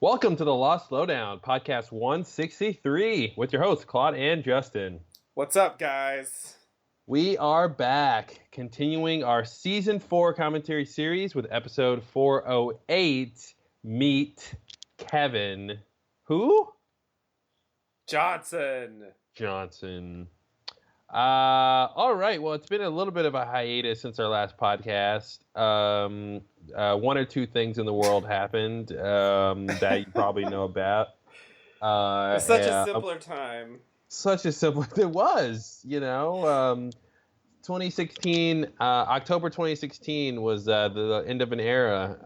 Welcome to the Lost Lowdown, podcast 163, with your hosts, Claude and Justin. What's up, guys? We are back, continuing our Season 4 commentary series with episode 408, Meet Kevin. Who? Johnson. All right, well, it's been a little bit of a hiatus since our last podcast. One or two things in the world happened that you probably know about. It's such a simpler time. Such a simple. It was, 2016, October 2016 was the end of an era,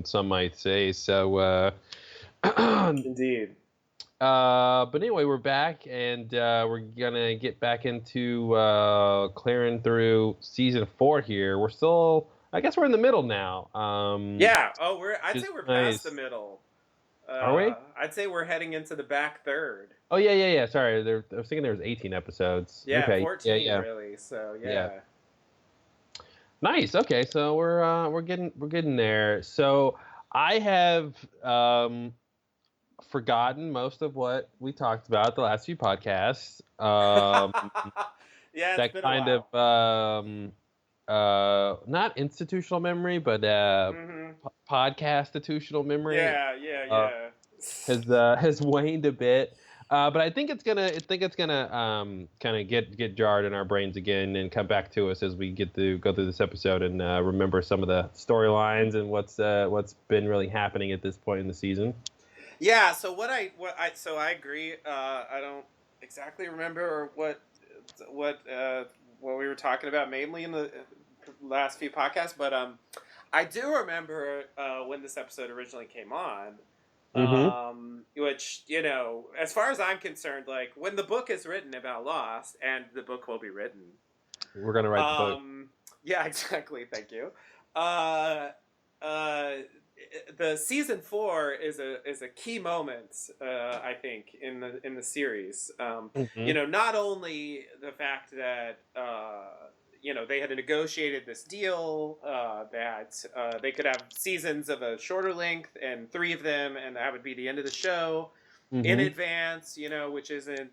some might say. So, Indeed. But anyway, we're back, and we're gonna get back into clearing through season 4 here. We're still, I guess, we're in the middle now. Yeah. Oh, I'd say we're past the middle. Are we? I'd say we're heading into the back third. Oh yeah. Sorry, I was thinking there was 18 episodes. Yeah, okay. 14 really. So yeah. Nice. Okay, so we're getting there. So I have forgotten most of what we talked about the last few podcasts. Yeah, that been kind a while. of not institutional memory, but podcast-institutional memory. Yeah. Has waned a bit. But I think it's gonna kind of get jarred in our brains again and come back to us as we go through this episode and remember some of the storylines and what's been really happening at this point in the season. Yeah. So so I agree. I don't exactly remember what we were talking about mainly in the last few podcasts, but I do remember when this episode originally came on. Which, as far as I'm concerned, like when the book is written about Lost, and the book will be written, we're gonna write the book. Yeah, exactly. Thank you. The season 4 is a key moment, I think, in the series. Not only the fact that they had negotiated this deal that they could have seasons of a shorter length and 3 of them, and that would be the end of the show in advance, which isn't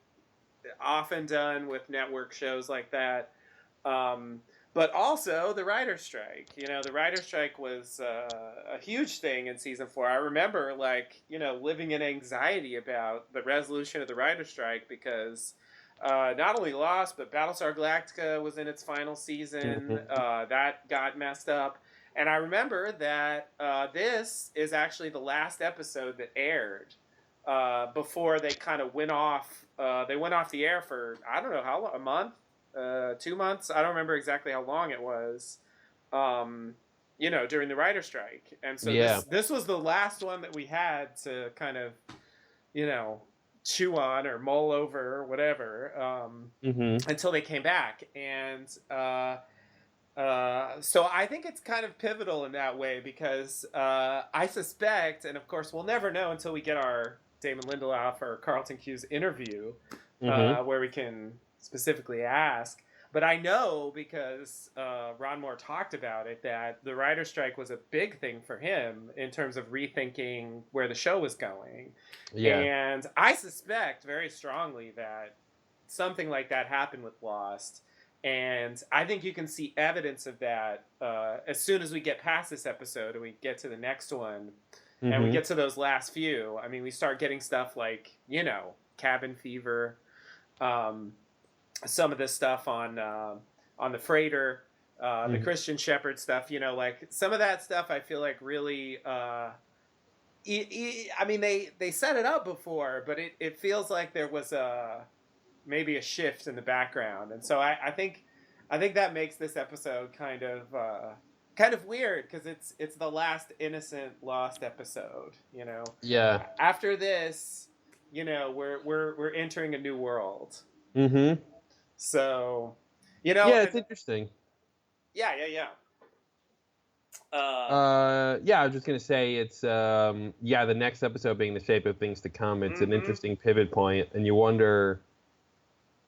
often done with network shows like that. But also the writer's strike. The writer's strike was a huge thing in season 4. I remember, living in anxiety about the resolution of the writer's strike because not only Lost, but Battlestar Galactica was in its final season. That got messed up. And I remember that this is actually the last episode that aired before they kind of went off. They went off the air for, I don't know how long, a month? 2 months? I don't remember exactly how long it was, during the writer's strike. And so this was the last one that we had to kind of, chew on or mull over or whatever until they came back. And so I think it's kind of pivotal in that way because I suspect, and of course we'll never know until we get our Damon Lindelof or Carlton Cuse interview where we can specifically ask. But I know because Ron Moore talked about it that the writer's strike was a big thing for him in terms of rethinking where the show was going. Yeah. And I suspect very strongly that something like that happened with Lost. And I think you can see evidence of that as soon as we get past this episode and we get to the next one and we get to those last few. I mean, we start getting stuff like, cabin fever, some of this stuff on the freighter, the Christian Shepherd stuff, some of that stuff I feel like really, I mean, they set it up before, but it feels like there was maybe a shift in the background. And so I think that makes this episode kind of weird because it's the last innocent Lost episode, Yeah. After this, we're entering a new world. So, yeah, it's interesting. Yeah. I was just gonna say it's the next episode being the shape of things to come. It's an interesting pivot point, and you wonder,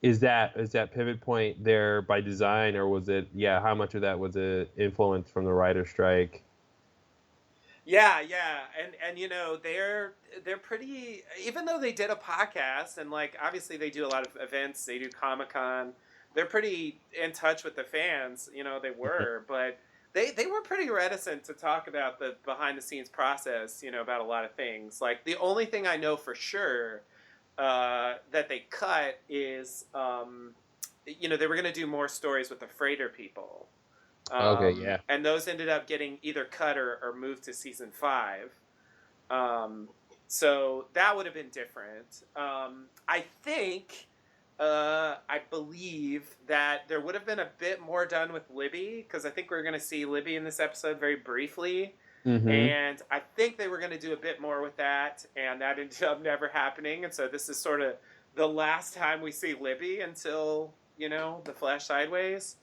is that pivot point there by design, or was it? Yeah, how much of that was an influence from the writer's strike? Yeah, yeah, and you know they're pretty. Even though they did a podcast and like obviously they do a lot of events, they do Comic-Con. They're pretty in touch with the fans. You know they were, but they were pretty reticent to talk about the behind the scenes process. You know about a lot of things. Like the only thing I know for sure that they cut is you know they were going to do more stories with the freighter people. Okay, yeah. And those ended up getting either cut or moved to season 5. So that would have been different. I think, I believe that there would have been a bit more done with Libby, because I think we're going to see Libby in this episode very briefly. Mm-hmm. And I think they were going to do a bit more with that, and that ended up never happening. And so this is sort of the last time we see Libby until, you know, the Flash Sideways.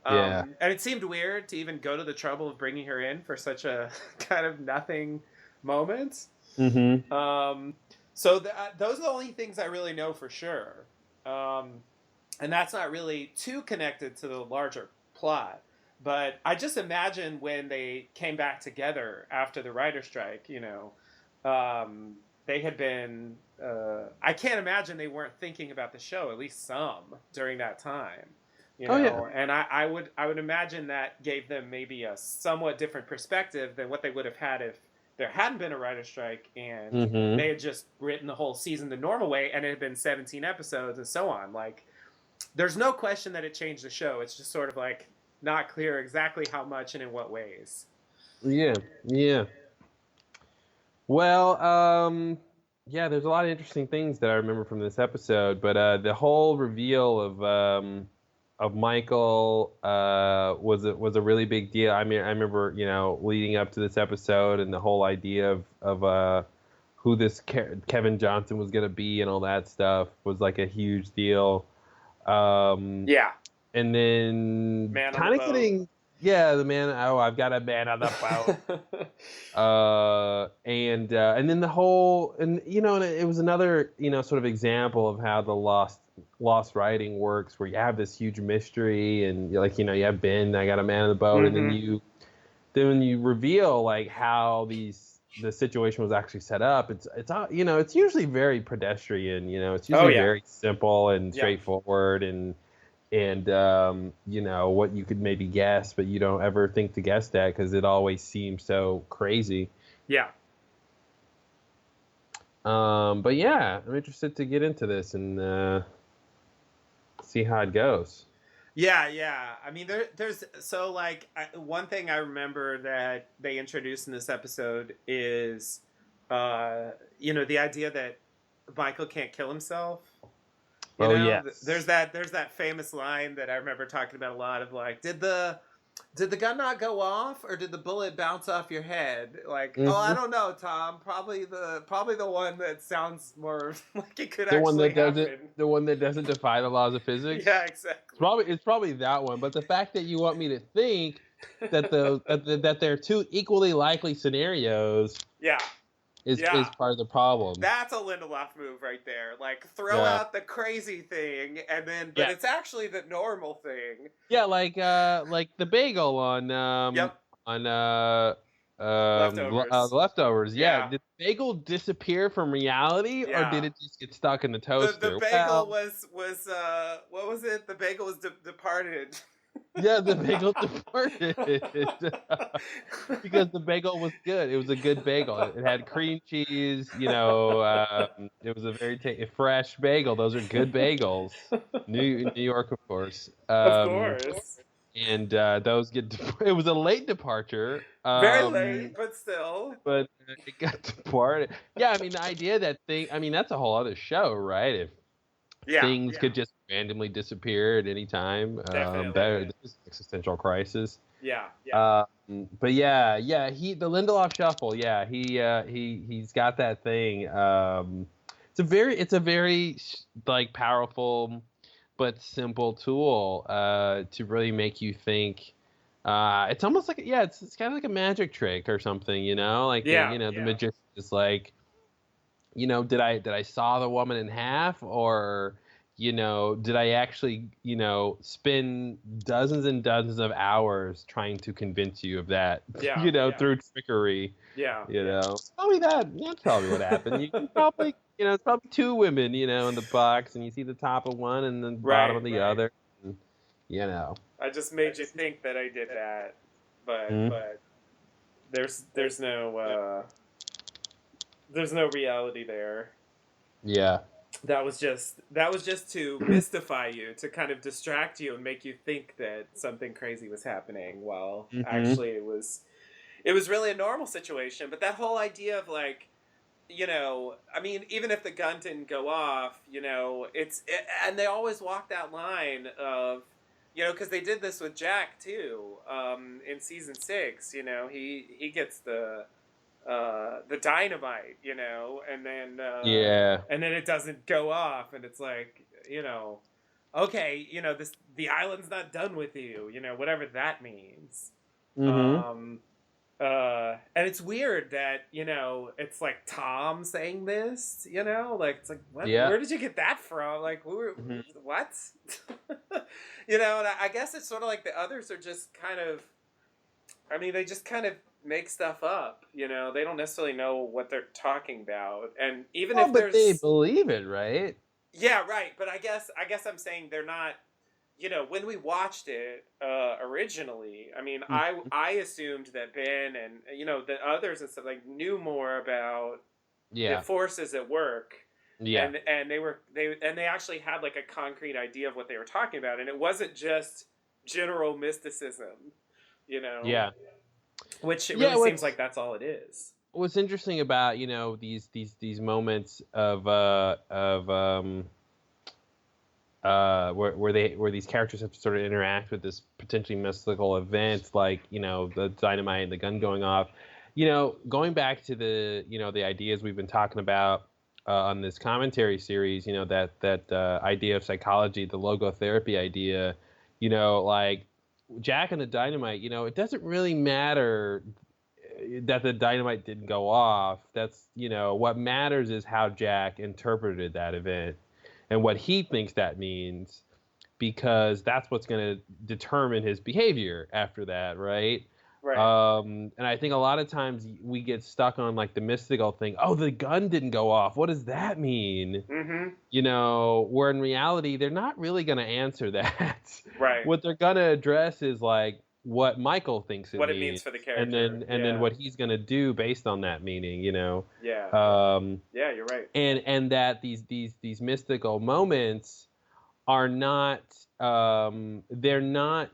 Yeah. And it seemed weird to even go to the trouble of bringing her in for such a kind of nothing moment. Mm-hmm. So those are the only things I really know for sure. And that's not really too connected to the larger plot. But I just imagine when they came back together after the writer's strike, you know, they had been... I can't imagine they weren't thinking about the show, at least some, during that time. You know? Oh, yeah. And I would imagine that gave them maybe a somewhat different perspective than what they would have had if there hadn't been a writer's strike and Mm-hmm. they had just written the whole season the normal way and it had been 17 episodes and so on. Like, there's no question that it changed the show. It's just sort of like not clear exactly how much and in what ways. Yeah, yeah. Well, yeah, there's a lot of interesting things that I remember from this episode, but the whole reveal of Michael was a really big deal. I mean, I remember, you know, leading up to this episode and the whole idea of who this Kevin Johnson was gonna be and all that stuff was like a huge deal. Yeah. And then kind of getting, the man. Oh, I've got a man on the boat. And then the whole, and you know, and it was another, you know, sort of example of how the lost writing works, where you have this huge mystery, and you're like, you know, you have Ben, I got a man on the boat, Mm-hmm. and then when you reveal like how the situation was actually set up, it's you know, it's usually very pedestrian, you know, it's usually very simple and straightforward, and you know, what you could maybe guess, but you don't ever think to guess that because it always seems so crazy. Yeah. But yeah, I'm interested to get into this and see how it goes. Yeah. I mean, there's so like one thing I remember that they introduced in this episode is, you know, the idea that Michael can't kill himself. You know? Yes. There's that famous line that I remember talking about a lot of like, did the gun not go off, or did the bullet bounce off your head? Like, Mm-hmm. Oh, I don't know, Tom. Probably the one that sounds more like it could the one that happen. The one that doesn't defy the laws of physics. Yeah, exactly. It's probably that one. But the fact that you want me to think that that they're two equally likely scenarios. Yeah. Is part of the problem. That's a Lindelof move right there. Like, throw out the crazy thing, and then, but it's actually the normal thing. Yeah, like the bagel on Leftovers. Yeah. Did the bagel disappear from reality, or did it just get stuck in the toaster? The bagel was what was it? The bagel was departed. Yeah, the bagel departed because the bagel was good. It was a good bagel. It had cream cheese. You know, it was a very fresh bagel. Those are good bagels. New York, of course. Of course. And those it was a late departure. Very late, but still. But it got departed. Yeah, I mean, the idea that that's a whole other show, right? If things could just randomly disappear at any time. This is existential crisis. Yeah. But yeah, the Lindelof shuffle. Yeah, he's got that thing. It's a very like powerful but simple tool to really make you think. It's almost like it's kind of like a magic trick or something, you know, like the magician is like, you know, did I saw the woman in half, or did I actually, spend dozens and dozens of hours trying to convince you of that, through trickery? Yeah. Probably that's probably what happened. You can probably, it's probably two women, in the box, and you see the top of one and then the bottom of the other. And, I just made you think that I did that, but there's no reality there. Yeah. That was just to mystify you, to kind of distract you and make you think that something crazy was happening, while actually it was really a normal situation. But that whole idea of like, I mean, even if the gun didn't go off, and they always walk that line of, because they did this with Jack too, in season 6. He gets the dynamite, and then and then it doesn't go off, and it's like, okay, the island's not done with you, whatever that means. And it's weird that, it's like Tom saying this, like, it's like, what? Yeah. Where did you get that from? Like, what? And I guess it's sort of like the others are just kind of, I mean, they just kind of make stuff up, they don't necessarily know what they're talking about. And even if but they believe it, right? Yeah, right. But I guess I'm saying they're not, when we watched it originally, I mean, I assumed that Ben and, the others and stuff, like, knew more about the forces at work. Yeah. And they actually had like a concrete idea of what they were talking about, and it wasn't just general mysticism, Yeah. Which it really seems like that's all it is. What's interesting about, these moments of where these characters have to sort of interact with this potentially mystical event, like, the dynamite and the gun going off, going back to the, the ideas we've been talking about on this commentary series, that idea of psychology, the logotherapy idea, like Jack and the dynamite, it doesn't really matter that the dynamite didn't go off. That's, what matters is how Jack interpreted that event and what he thinks that means, because that's what's going to determine his behavior after that, right? Right. And I think a lot of times we get stuck on like the mystical thing. Oh, the gun didn't go off. What does that mean? Mm-hmm. Where in reality, they're not really going to answer that. Right. What they're going to address is like what Michael thinks it means for the character. And then what he's going to do based on that meaning, Yeah. Yeah, you're right. And that these mystical moments are not, they're not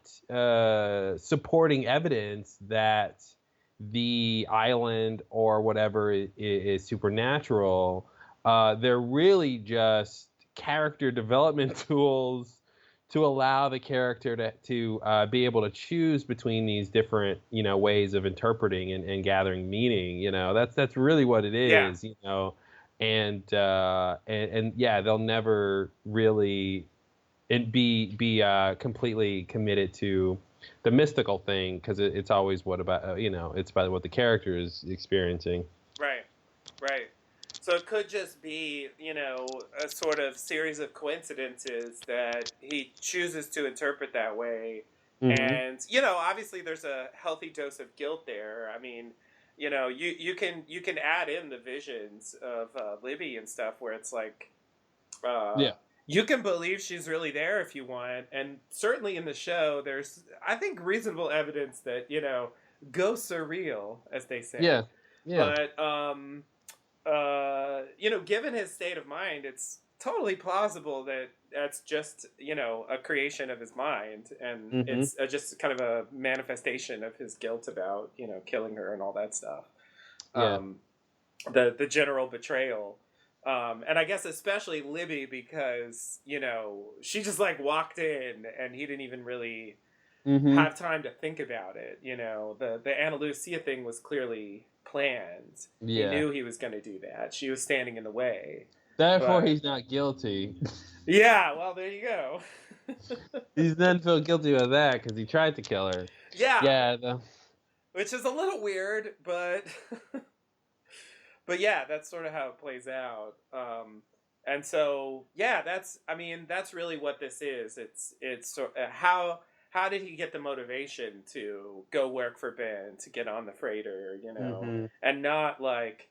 supporting evidence that the island or whatever is supernatural. They're really just character development tools to allow the character to be able to choose between these different, ways of interpreting and gathering meaning. That's really what it is. Yeah. And yeah, they'll never really be completely committed to the mystical thing, because it's always it's about what the character is experiencing. Right. So it could just be, a sort of series of coincidences that he chooses to interpret that way. Mm-hmm. And, obviously there's a healthy dose of guilt there. I mean, you can add in the visions of Libby and stuff where it's like, you can believe she's really there if you want. And certainly in the show, there's, I think, reasonable evidence that, ghosts are real, as they say. Yeah. But, given his state of mind, it's totally plausible that that's just, a creation of his mind. And it's just kind of a manifestation of his guilt about, killing her and all that stuff. Yeah. The general betrayal. And I guess especially Libby, because, she just like walked in and he didn't even really have time to think about it. The Ana Lucia thing was clearly planned. Yeah. He knew he was going to do that. She was standing in the way. Therefore, he's not guilty. Yeah, well, there you go. He doesn't feel guilty about that because he tried to kill her. Yeah. Yeah. Which is a little weird, but... But yeah, that's sort of how it plays out. And so, yeah, that's really what this is. It's how did he get the motivation to go work for Ben, to get on the freighter, Mm-hmm. and not like,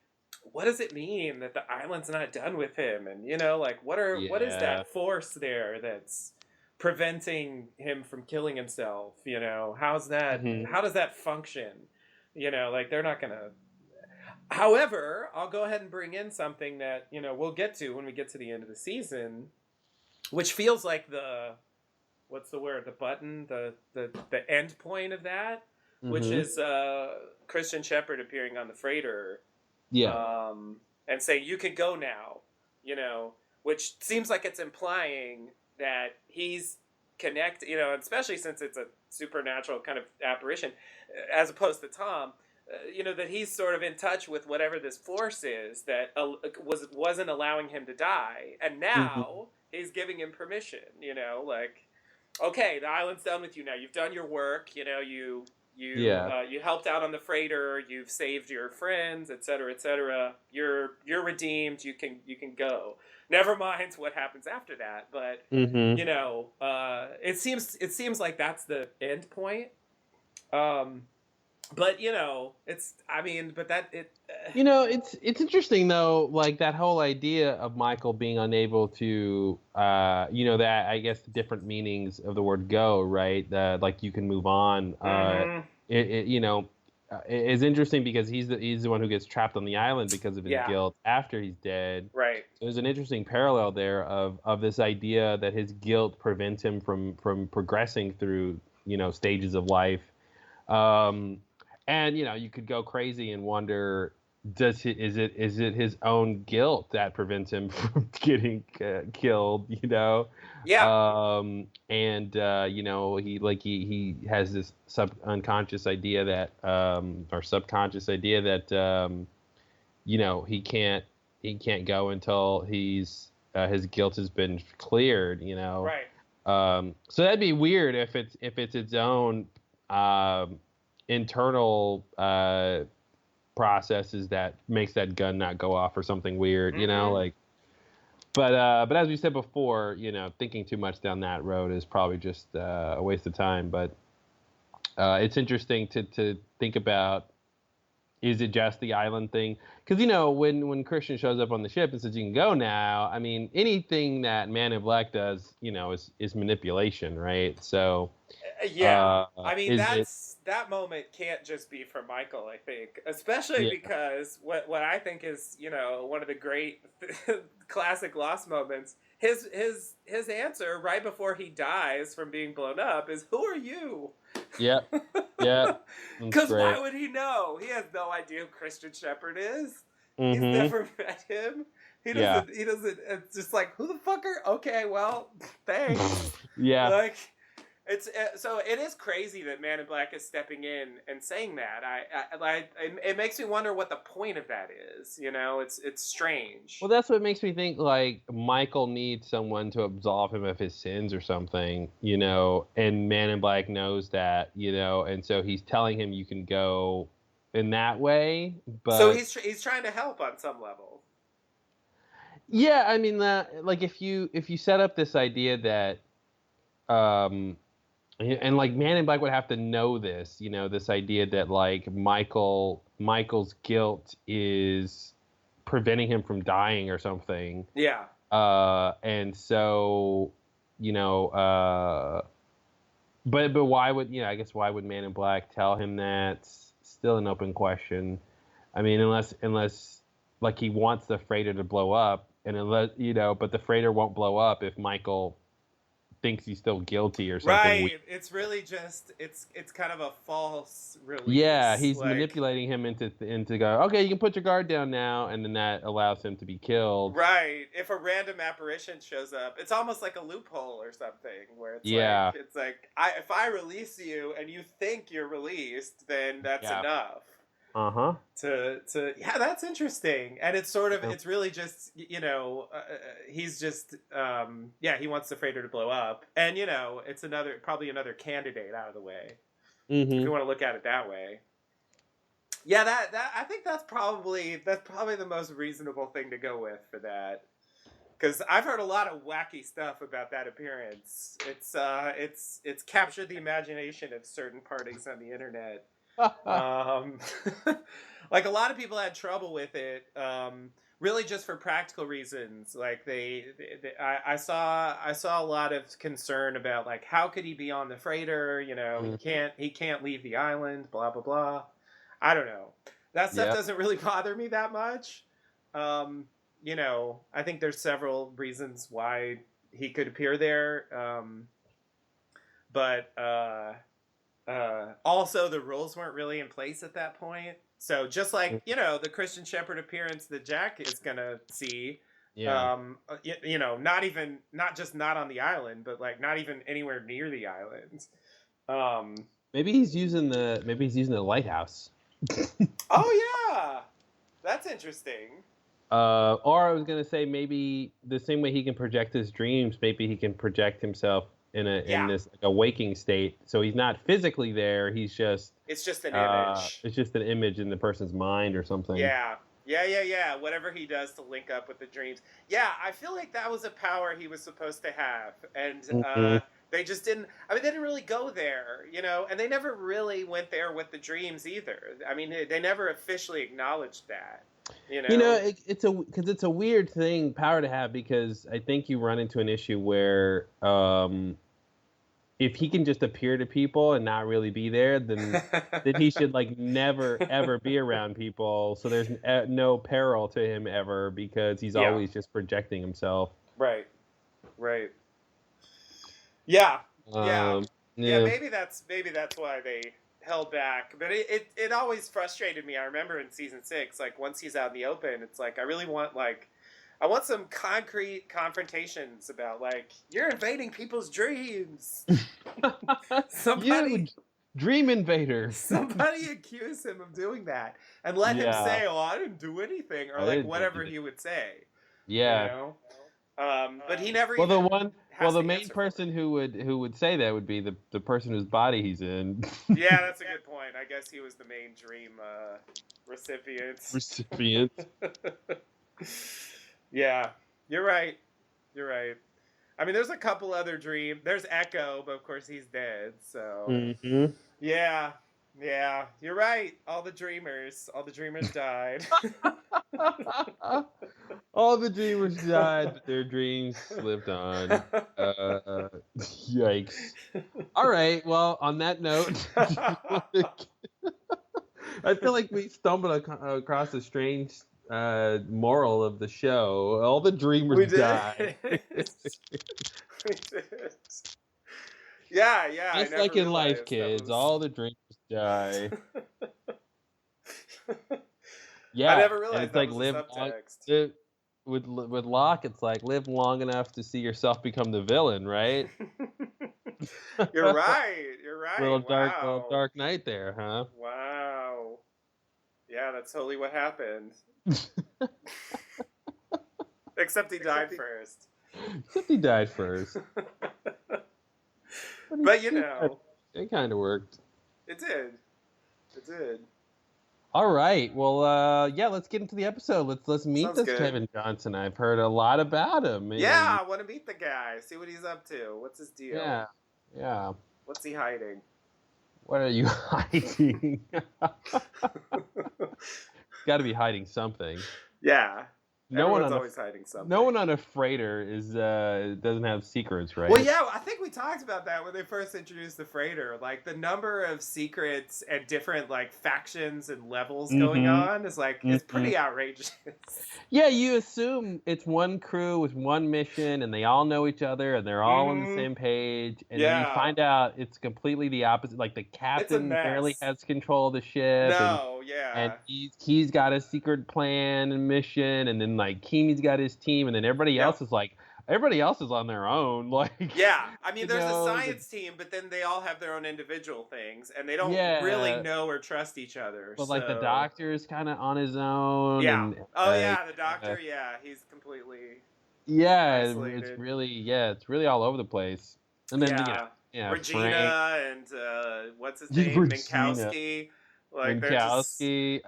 what does it mean that the island's not done with him? And like, what is Yeah. that force there that's preventing him from killing himself? Mm-hmm. How does that function? Like, they're not gonna. However, I'll go ahead and bring in something that we'll get to when we get to the end of the season, which feels like the what's the word? The button, the end point of that, which Mm-hmm. is Christian Shepherd appearing on the freighter, Yeah. and saying you can go now, which seems like it's implying that he's connect, especially since it's a supernatural kind of apparition, as opposed to Tom. That he's sort of in touch with whatever this force is that wasn't allowing him to die, and Mm-hmm. now he's giving him permission. Like, okay, the island's done with you now. You've done your work. Yeah. You helped out on the freighter. You've saved your friends, etc., etc. You're redeemed. You can go. Never mind what happens after that. But Mm-hmm. it seems like that's the end point. Um, but it's I mean, but that it. It's interesting though, like that whole idea of Michael being unable to, that I guess the different meanings of the word "go," right? Like you can move on. Mm-hmm. It is interesting because he's the one who gets trapped on the island because of his Yeah. guilt after he's dead. Right. So there's an interesting parallel there of this idea that his guilt prevents him from progressing through stages of life. Um, and you could go crazy and wonder, is it his own guilt that prevents him from getting killed? Yeah. And he has this unconscious idea that or subconscious idea that he can't go until his guilt has been cleared. Right. So that'd be weird if it's its own internal processes that makes that gun not go off or something weird, Mm-hmm. like. But as we said before, thinking too much down that road is probably just a waste of time. But it's interesting to think about, is it just the island thing? Because when Christian shows up on the ship and says you can go now, I mean anything that Man in Black does, is manipulation, right? So Yeah. I mean, is it? that moment can't just be for Michael, I think. Especially Yeah, because what I think is, one of the great classic Lost moments, his answer right before he dies from being blown up is, "Who are you?" yeah, yeah. That's Cuz why great. would he know? He has no idea who Christian Shepherd is. He's Mm-hmm. never met him. Yeah. He doesn't it's just like, "Who the fucker? Okay, well, thanks." Yeah. Like, it's so it is crazy that Man in Black is stepping in and saying that. It makes me wonder what the point of that is. It's Well, strange. that's what makes me think like Michael needs someone to absolve him of his sins or something, and Man in Black knows that, and so he's telling him you can go in that way. So But he's trying to help on some level. yeah, I mean that, like, if you set up this idea that um and like Man in Black would have to know this, this idea that like Michael's guilt is preventing him from dying or something. Yeah. And so, you know, uh, but why would I guess why would Man in Black tell him that? Still an open question. I mean, unless like he wants the freighter to blow up, and unless but the freighter won't blow up if Michael thinks he's still guilty or something weird. Right. It's really just it's kind of a false Yeah, release. he's Like, manipulating him into go. Okay, you can put your guard down now, and then that allows him to be killed. right. If a random apparition shows up, it's almost like a loophole or something where Yeah, it's like if I release you and you think you're released, then that's yeah, enough. uh-huh. Yeah, that's interesting. And it's sort of it's really just he's just yeah, he wants the freighter to blow up, and it's probably another candidate out of the way, if you Mm-hmm. want to look at it that way. Yeah, that I think that's probably the most reasonable thing to go with for that. Because I've heard a lot of wacky stuff about that appearance. It's captured the imagination of certain parties on the internet. Like a lot of people had trouble with it, really just for practical reasons. Like I saw a lot of concern about like how could he be on the freighter? You know, he can't leave the island. Blah blah blah. I don't know. That stuff doesn't really bother me that much. You know, I think there's several reasons why he could appear there. But also the rules weren't really in place at that point. So just like, you know, the Christian Shepherd appearance that Jack is going to see, you know, not on the island, but like not even anywhere near the island. Maybe he's using the lighthouse. Oh yeah. That's interesting. Or I was going to say maybe the same way he can project his dreams, maybe he can project himself in this like a waking state. So he's not physically there. It's just an image. It's just an image in the person's mind or something. Yeah. Whatever he does to link up with the dreams. Yeah, I feel like that was a power he was supposed to have, and they just didn't. I mean, they didn't really go there, you know, and they never really went there with the dreams either. I mean, they never officially acknowledged that. You know, it's a weird power to have, because I think you run into an issue where if he can just appear to people and not really be there, then he should like never ever be around people. So there's no peril to him ever, because he's always just projecting himself. Right. Yeah. Maybe that's why they held back, but it always frustrated me. I remember in season 6, like once he's out in the open, it's like I really want some concrete confrontations about like you're invading people's dreams. You dream invader. Somebody accuse him of doing that and let him say, "Oh, I didn't do anything," or like whatever he would say. Yeah. You know? But he never. The main person who would say that would be the person whose body he's in. Yeah, that's a good point. I guess he was the main dream recipient. Yeah, you're right. I mean, there's a couple other dreams. There's Echo, but of course he's dead. So yeah, you're right. All the dreamers died. All the dreamers died, but their dreams lived on. Yikes. All right, well, on that note, I feel like we stumbled across a strange moral of the show. All the dreamers died. We did. Yeah. Just like in life, kids, all the dreamers die. Yeah, I never realized it's like was live a subtext. With Locke, it's like live long enough to see yourself become the villain, right? You're right. Little dark night there, huh? Wow. Yeah, that's totally what happened. Except he died first. But you know, it kind of worked. It did. All right. Well, let's get into the episode. Let's meet Sounds this good. Kevin Johnson. I've heard a lot about him. Yeah, I want to meet the guy. See what he's up to. What's his deal? Yeah. What's he hiding? What are you hiding? Got to be hiding something. Yeah. Everyone's always hiding something. No one on a freighter doesn't have secrets, right? Well, yeah, I think we talked about that when they first introduced the freighter. Like the number of secrets and different like factions and levels going on is like it's pretty outrageous. Yeah, you assume it's one crew with one mission, and they all know each other, and they're all on the same page. And then you find out it's completely the opposite. Like the captain barely has control of the ship. And he's got a secret plan and mission, and then like Keeney's got his team, and then everybody else is on their own. Like I mean, there's a science team, but then they all have their own individual things, and they don't really know or trust each other. But like the doctor is kind of on his own. Yeah. And, the doctor. He's completely. Isolated. It's really all over the place. And then Regina and what's his name, Minkowski. Like they're just kind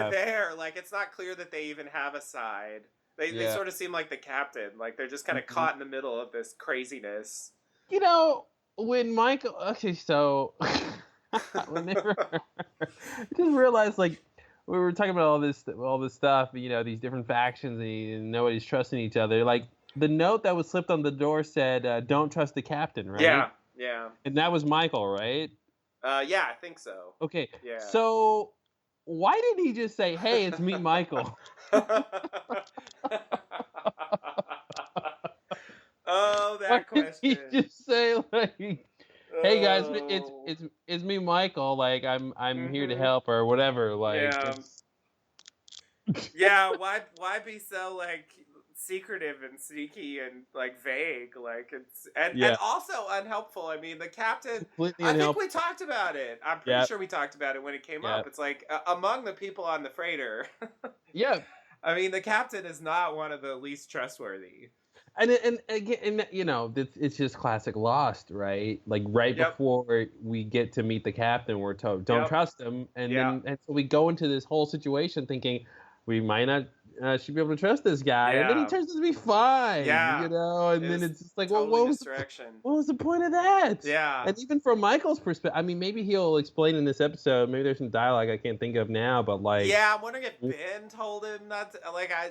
of there. Like it's not clear that they even have a side. They sort of seem like the captain. Like they're just kind of caught in the middle of this craziness. You know, when Michael. Okay, so whenever I just realized, like, we were talking about all this stuff, you know, these different factions, and nobody's trusting each other. Like, the note that was slipped on the door said, "Don't trust the captain," right? Yeah, yeah. And that was Michael, right? Yeah, I think so. Okay. Yeah. So why didn't he just say, "Hey, it's me, Michael"? Oh, Why that didn't he question. just say, like, "Hey guys, it's me, Michael. Like, I'm here to help," or whatever. Like, Yeah. it's Yeah, why be so like secretive and sneaky and like vague? Like it's and also unhelpful. I mean, the captain. completely I think unhelpful. we talked about it. I'm pretty sure we talked about it when it came up. It's like among the people on the freighter. Yeah. I mean, the captain is not one of the least trustworthy. And again, you know, it's just classic Lost, right? Like before we get to meet the captain, we're told don't trust him, and so we go into this whole situation thinking we might not should be able to trust this guy, and then he turns out to be fine, you know, and then it's just like, well, what was the point of that? Yeah. And even from Michael's perspective, I mean, maybe he'll explain in this episode. Maybe there's some dialogue I can't think of now, but like, yeah, I'm wondering if Ben told him not to, like, I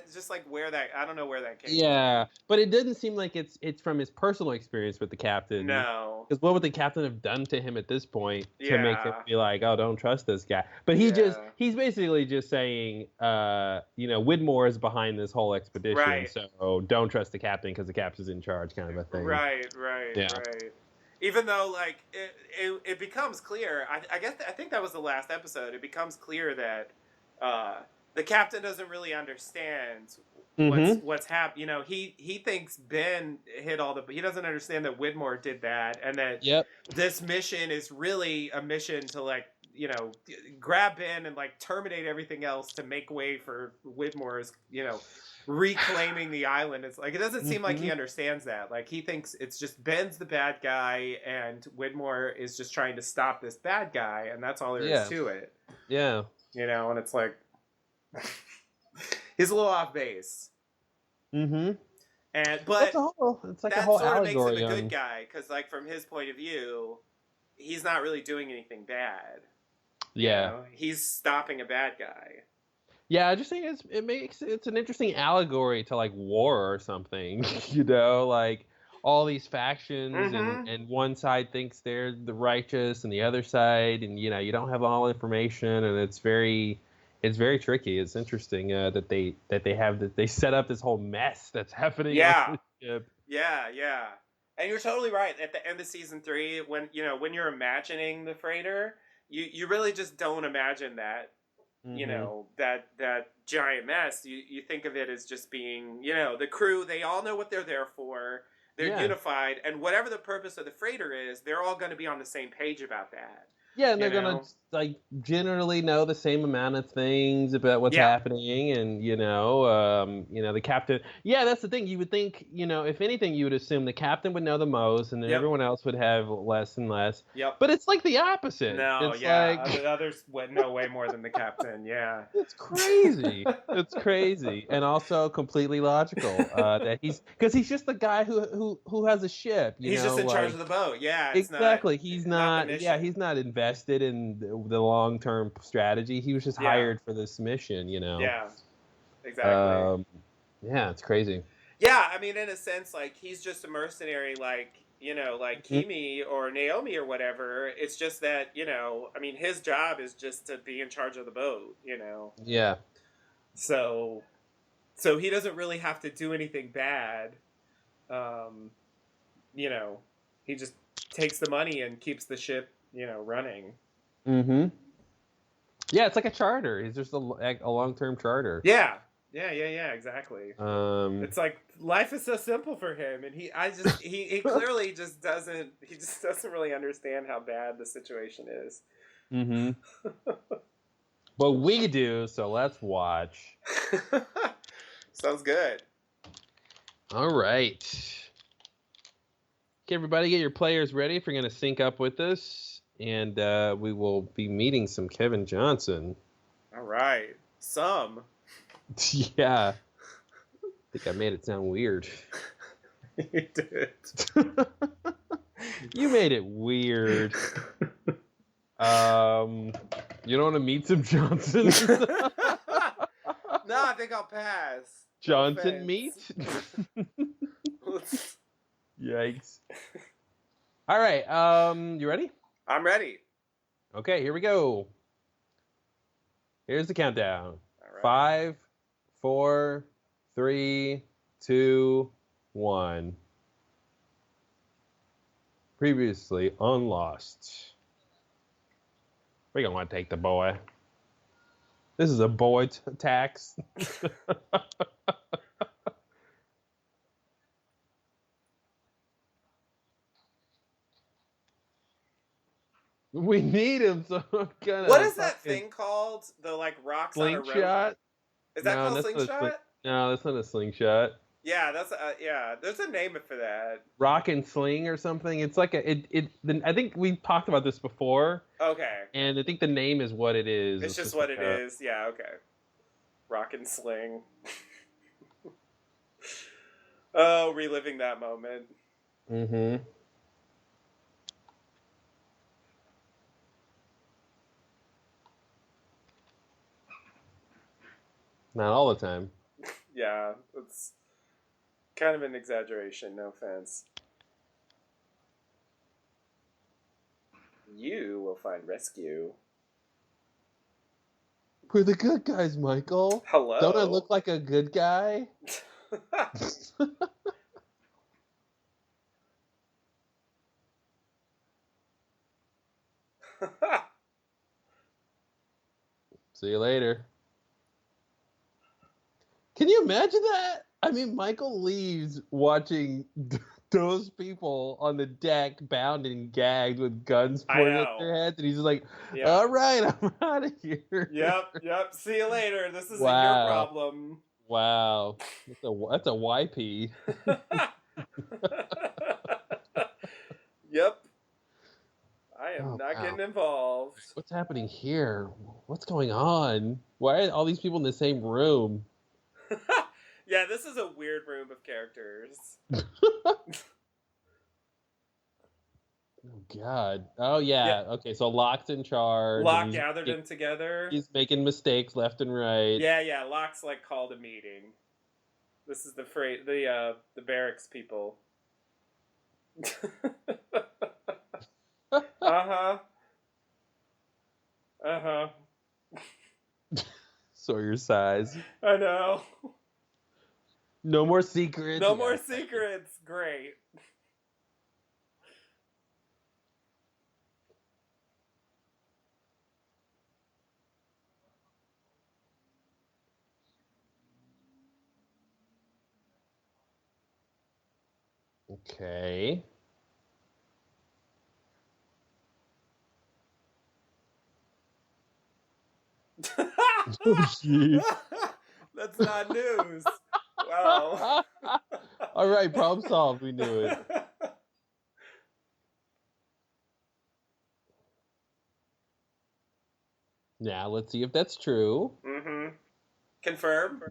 don't know where that came from. Yeah, but it doesn't seem like it's from his personal experience with the captain. No, because what would the captain have done to him at this point to make him be like, oh, don't trust this guy? But he's basically just saying, you know, Widmore is behind this whole expedition, so don't trust the captain because the captain's in charge, kind of a thing. Right. Even though, like, it becomes clear. I think that was the last episode. It becomes clear that the captain doesn't really understand what's happened. You know, he thinks Ben hit all the. He doesn't understand that Widmore did that, and that this mission is really a mission to, like, you know, grab Ben and like terminate everything else to make way for Widmore's, you know, reclaiming the island. It's like, it doesn't seem like he understands that. Like, he thinks it's just Ben's the bad guy and Widmore is just trying to stop this bad guy, and that's all there is to it. Yeah. You know, and it's like he's a little off base. And but it's like a whole sort of allegory makes him a good guy, because like from his point of view, he's not really doing anything bad. Yeah. You know? He's stopping a bad guy. Yeah, I just think it's an interesting allegory to like war or something. You know, like all these factions and one side thinks they're the righteous and the other side, and you know, you don't have all information, and it's very tricky. It's interesting that they set up this whole mess that's happening. On the ship. Yeah. And you're totally right. At the end of season 3, when you're imagining the freighter, you really just don't imagine that. You know, that giant mess. You think of it as just being, you know, the crew, they all know what they're there for. They're unified, and whatever the purpose of the freighter is, they're all going to be on the same page about that. Yeah, and they're going to like generally know the same amount of things about what's happening, and you know, the captain. Yeah, that's the thing. You would think, you know, if anything, you would assume the captain would know the most, and then everyone else would have less and less. But it's like the opposite. No, it's like, the others would know way more than the captain. Yeah, it's crazy. It's crazy, and also completely logical. That he's just the guy who has a ship. He's just in charge of the boat. Yeah, exactly. He's not. Yeah, he's not invested in the long-term strategy. He was just hired for this mission, you know. Yeah, exactly. Yeah, it's crazy. Yeah, I mean, in a sense, like, he's just a mercenary, like, you know, like Kimi or Naomi or whatever. It's just that, you know, I mean, his job is just to be in charge of the boat, you know. Yeah. So he doesn't really have to do anything bad. You know, he just takes the money and keeps the ship, you know, running. Yeah, it's like a charter. He's just a long-term charter. Yeah, exactly. It's like life is so simple for him, and he clearly just doesn't really understand how bad the situation is. But we do, so let's watch. Sounds good. All right. Okay, everybody, get your players ready if you're going to sync up with us. And we will be meeting some Kevin Johnson. All right. Some. Yeah. think I made it sound weird. You did. You made it weird. You don't want to meet some Johnsons? No, I think I'll pass. Johnson meat? Let's... Yikes. All right, you ready? I'm ready. Okay, here we go. Here's the countdown. All right. 5, 4, 3, 2, 1. Previously on Lost. We're gonna take the boy. This is a boy tax. We need him, so I'm gonna. What is that thing called? The like rocks on a rope. Slingshot? Is that called slingshot? No, that's not a slingshot. Yeah, that's yeah. There's a name for that. Rock and sling or something. It's like I think we talked about this before. Okay. And I think the name is what it is. It's just what it is. Yeah. Okay. Rock and sling. Oh, reliving that moment. Mm-hmm. Not all the time. Yeah, it's kind of an exaggeration, no offense. You will find rescue. We're the good guys, Michael. Hello. Don't I look like a good guy? See you later. Can you imagine that? I mean, Michael leaves watching those people on the deck bound and gagged with guns pointed at their heads, and he's just like, yeah. all right, I'm out of here. Yep. See you later. This isn't your problem. Wow. That's a YP. Yep. I am not getting involved. What's happening here? What's going on? Why are all these people in the same room? Yeah, this is a weird room of characters. Oh, God. Oh, yeah. Okay, so Locke's in charge. Locke gathered them together. He's making mistakes left and right. Yeah. Locke's like called a meeting. This is the barracks people. Uh-huh. Sawyer sighs. I know. No more secrets. No more secrets. Great. Okay. Oh, jeez. That's not news. Wow. All right, problem solved. We knew it. Now let's see if that's true. Mm-hmm. Confirm.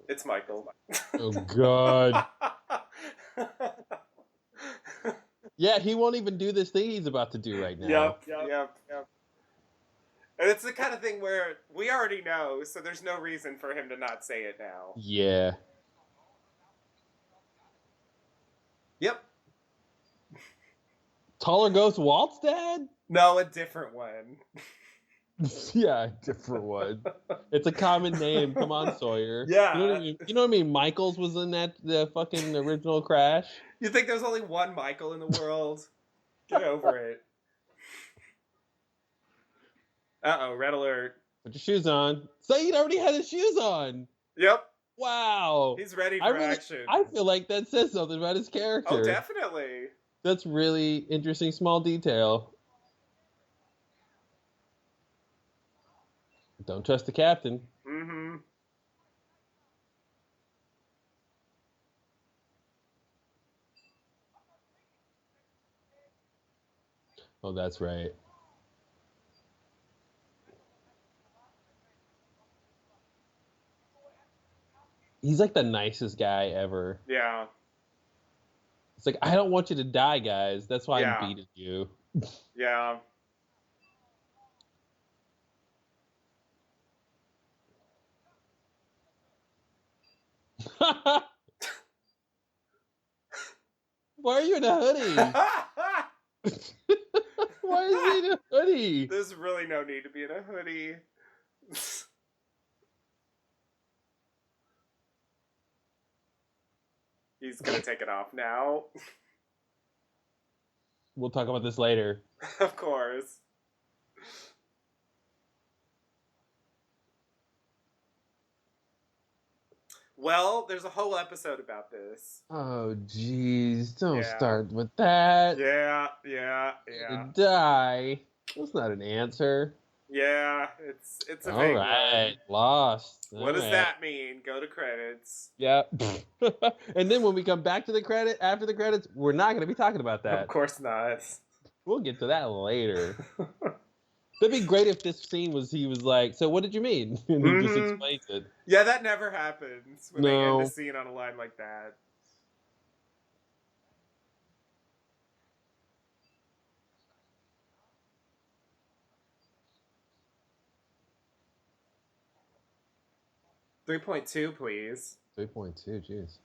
It's Michael. Oh, God. Yeah, he won't even do this thing he's about to do right now. Yep. And it's the kind of thing where we already know, so there's no reason for him to not say it now. Yeah. Yep. Taller Ghost Walt's dad? No, a different one. Yeah, a different one. It's a common name. Come on, Sawyer. Yeah. You know what I mean? Michaels was in the fucking original Crash. You think there's only one Michael in the world? Get over it. Uh-oh, red alert. Put your shoes on. Saeed already had his shoes on. Yep. Wow. He's ready for action. I feel like that says something about his character. Oh, definitely. That's really interesting small detail. Don't trust the captain. Mm-hmm. Oh, that's right. He's like the nicest guy ever. Yeah. It's like, I don't want you to die, guys. That's why I'm Yeah. beating you. Yeah. Why are you in a hoodie? Why is he in a hoodie? There's really no need to be in a hoodie. He's gonna take it off now. We'll talk about this later. Of course. Well, there's a whole episode about this. Oh, jeez. Don't Yeah. start with that. Yeah. To die. That's not an answer. Yeah, it's a All big right. one. Lost. What does that mean? Go to credits. Yeah. And then when we come back to after the credits, we're not going to be talking about that. Of course not. We'll get to that later. That'd be great if this scene he was like, so what did you mean? And he just explains it. Yeah, that never happens when they end the scene on a line like that. .2, please. 3.2, jeez.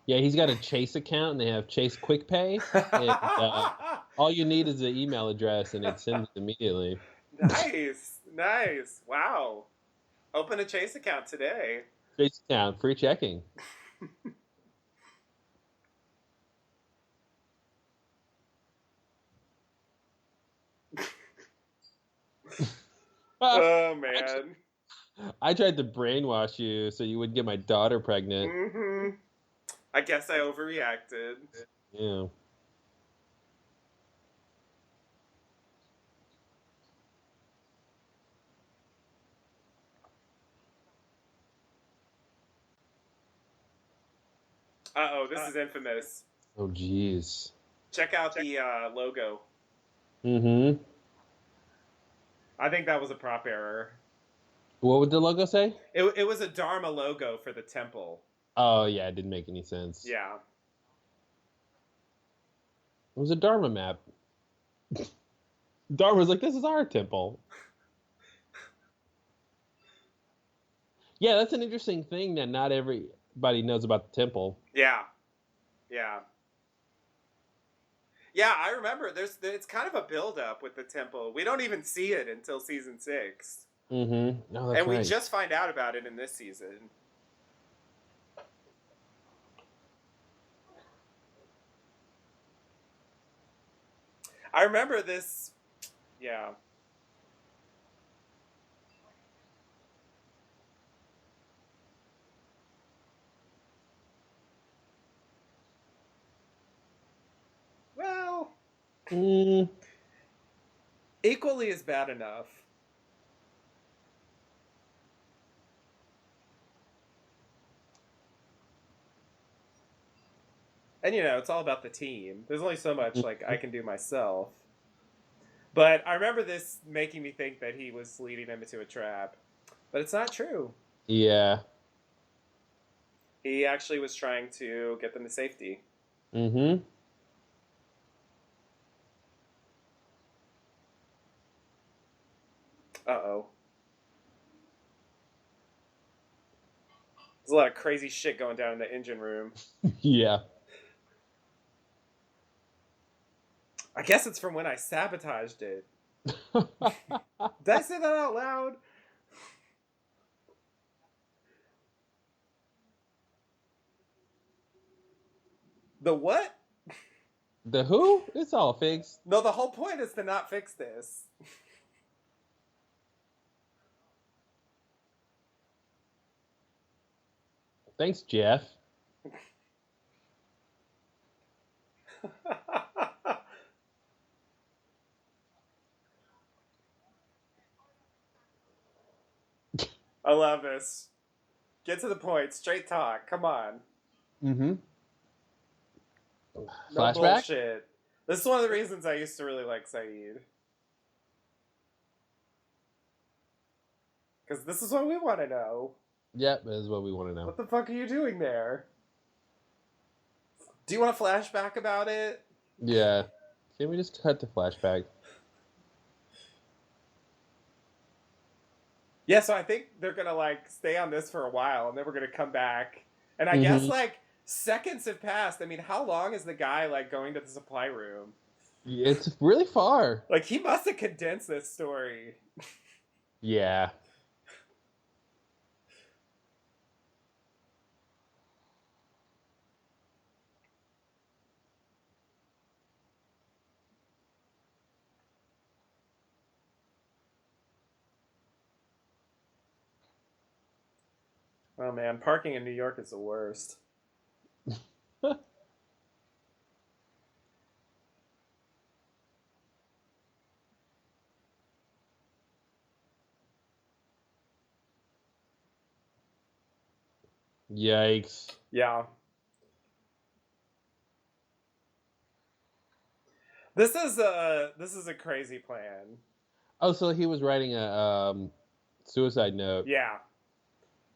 Yeah, he's got a Chase account, and they have Chase Quick Pay. And, all you need is the email address, and it sends it immediately. Nice. Wow. Open a Chase account today. Chase account, free checking. Oh, man. I tried to brainwash you so you wouldn't get my daughter pregnant. Mm-hmm. I guess I overreacted. Yeah. Uh-oh, this is infamous. Oh, jeez. Check out the logo. Mm-hmm. I think that was a prop error. What would the logo say? It was a Dharma logo for the temple. Oh, yeah, it didn't make any sense. Yeah. It was a Dharma map. Dharma's like, this is our temple. Yeah, that's an interesting thing that not everybody knows about the temple. Yeah. Yeah, I remember. It's kind of a build-up with the temple. We don't even see it until season 6. Mm-hmm. No, that's and right. we just find out about it in this season. I remember this. Yeah. Well, equally as bad enough. And it's all about the team. There's only so much like I can do myself. But I remember this making me think that he was leading them into a trap. But it's not true. Yeah. He actually was trying to get them to safety. Mm-hmm. Uh-oh. There's a lot of crazy shit going down in the engine room. Yeah. I guess it's from when I sabotaged it. Did I say that out loud? The what? The who? It's all fixed. No, the whole point is to not fix this. Thanks, Jeff. I love this. Get to the point. Straight talk. Come on. Mm-hmm. No Flashback? bullshit. This is one of the reasons I used to really like Saeed. Because this is what we want to know. Yep, that is what we want to know. What the fuck are you doing there? Do you want a flashback about it? Yeah. Can we just cut to flashback? Yeah, so I think they're gonna like stay on this for a while, and then we're gonna come back. And I guess like seconds have passed. I mean, how long is the guy like going to the supply room? It's really far. Like he must have condensed this story. Yeah. Oh man, parking in New York is the worst. Yikes. Yeah. This is a crazy plan. Oh, so he was writing a suicide note. Yeah.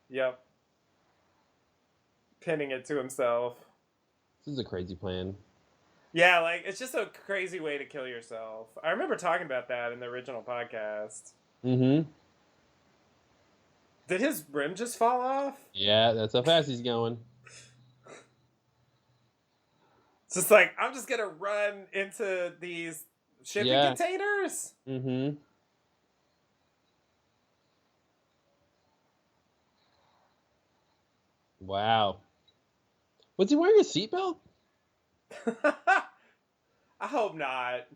Yep. Pinning it to himself. This is a crazy plan. Yeah, like it's just a crazy way to kill yourself. I remember talking about that in the original podcast. Mm-hmm. Did his rim just fall off? Yeah, that's how fast he's going. It's just like, I'm just gonna run into these shipping containers? Mm-hmm. Wow. Was he wearing a seatbelt? I hope not.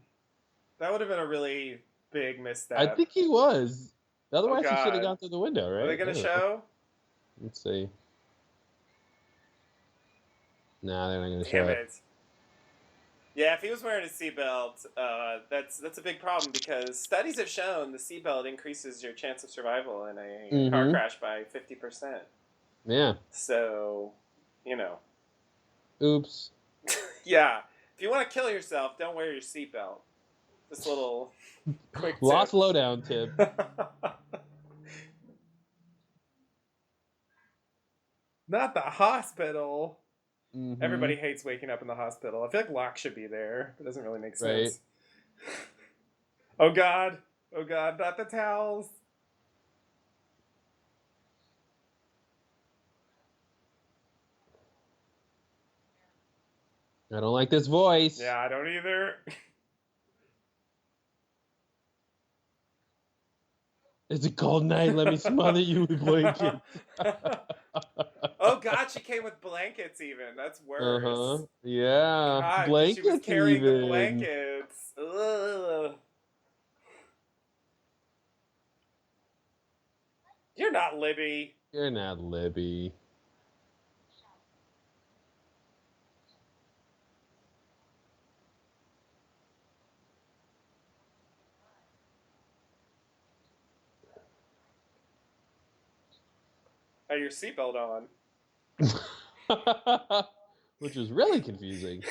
That would have been a really big misstep. I think he was. Otherwise, he should have gone through the window, right? Are they going to show? Let's see. Nah, they're not going to show it. Yeah, if he was wearing a seatbelt, that's a big problem because studies have shown the seatbelt increases your chance of survival in a car crash by 50%. Yeah. So, you know. Oops. Yeah. If you want to kill yourself, don't wear your seatbelt. This little quick Lost lowdown tip. Not the hospital. Mm-hmm. Everybody hates waking up in the hospital. I feel like Locke should be there. It doesn't really make sense. Right. Oh God, not the towels. I don't like this voice. Yeah, I don't either. It's a cold night. Let me smother you with blankets. Oh God, she came with blankets. Even that's worse. Yeah, God, blankets. She was carrying even. the blankets. Ugh. You're not Libby. You're not Libby. Have your seatbelt on. Which was really confusing.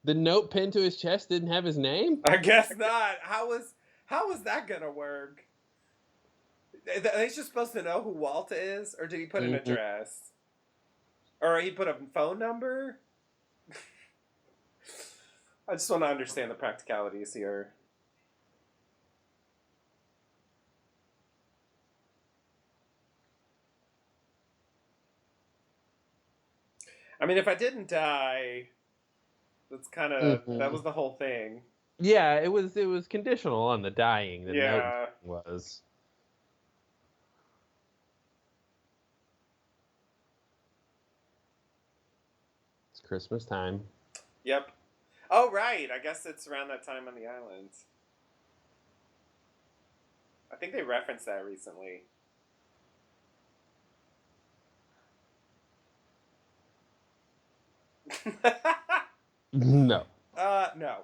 The note pinned to his chest didn't have his name? I guess not. How was that gonna work? Are they just supposed to know who Walt is, or did he put an address, or he put a phone number? I just want to understand the practicalities here. I mean, if I didn't die, that's kind of that was the whole thing. Yeah, it was conditional on the dying. The note was. It's Christmas time. Yep. Oh right, I guess it's around that time on the island. I think they referenced that recently. No. No.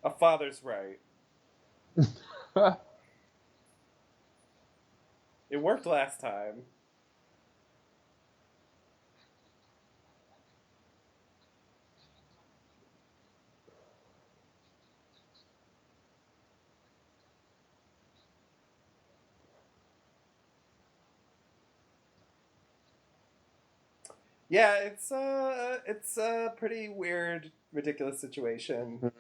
A father's right. It worked last time. Yeah, it's a pretty weird, ridiculous situation.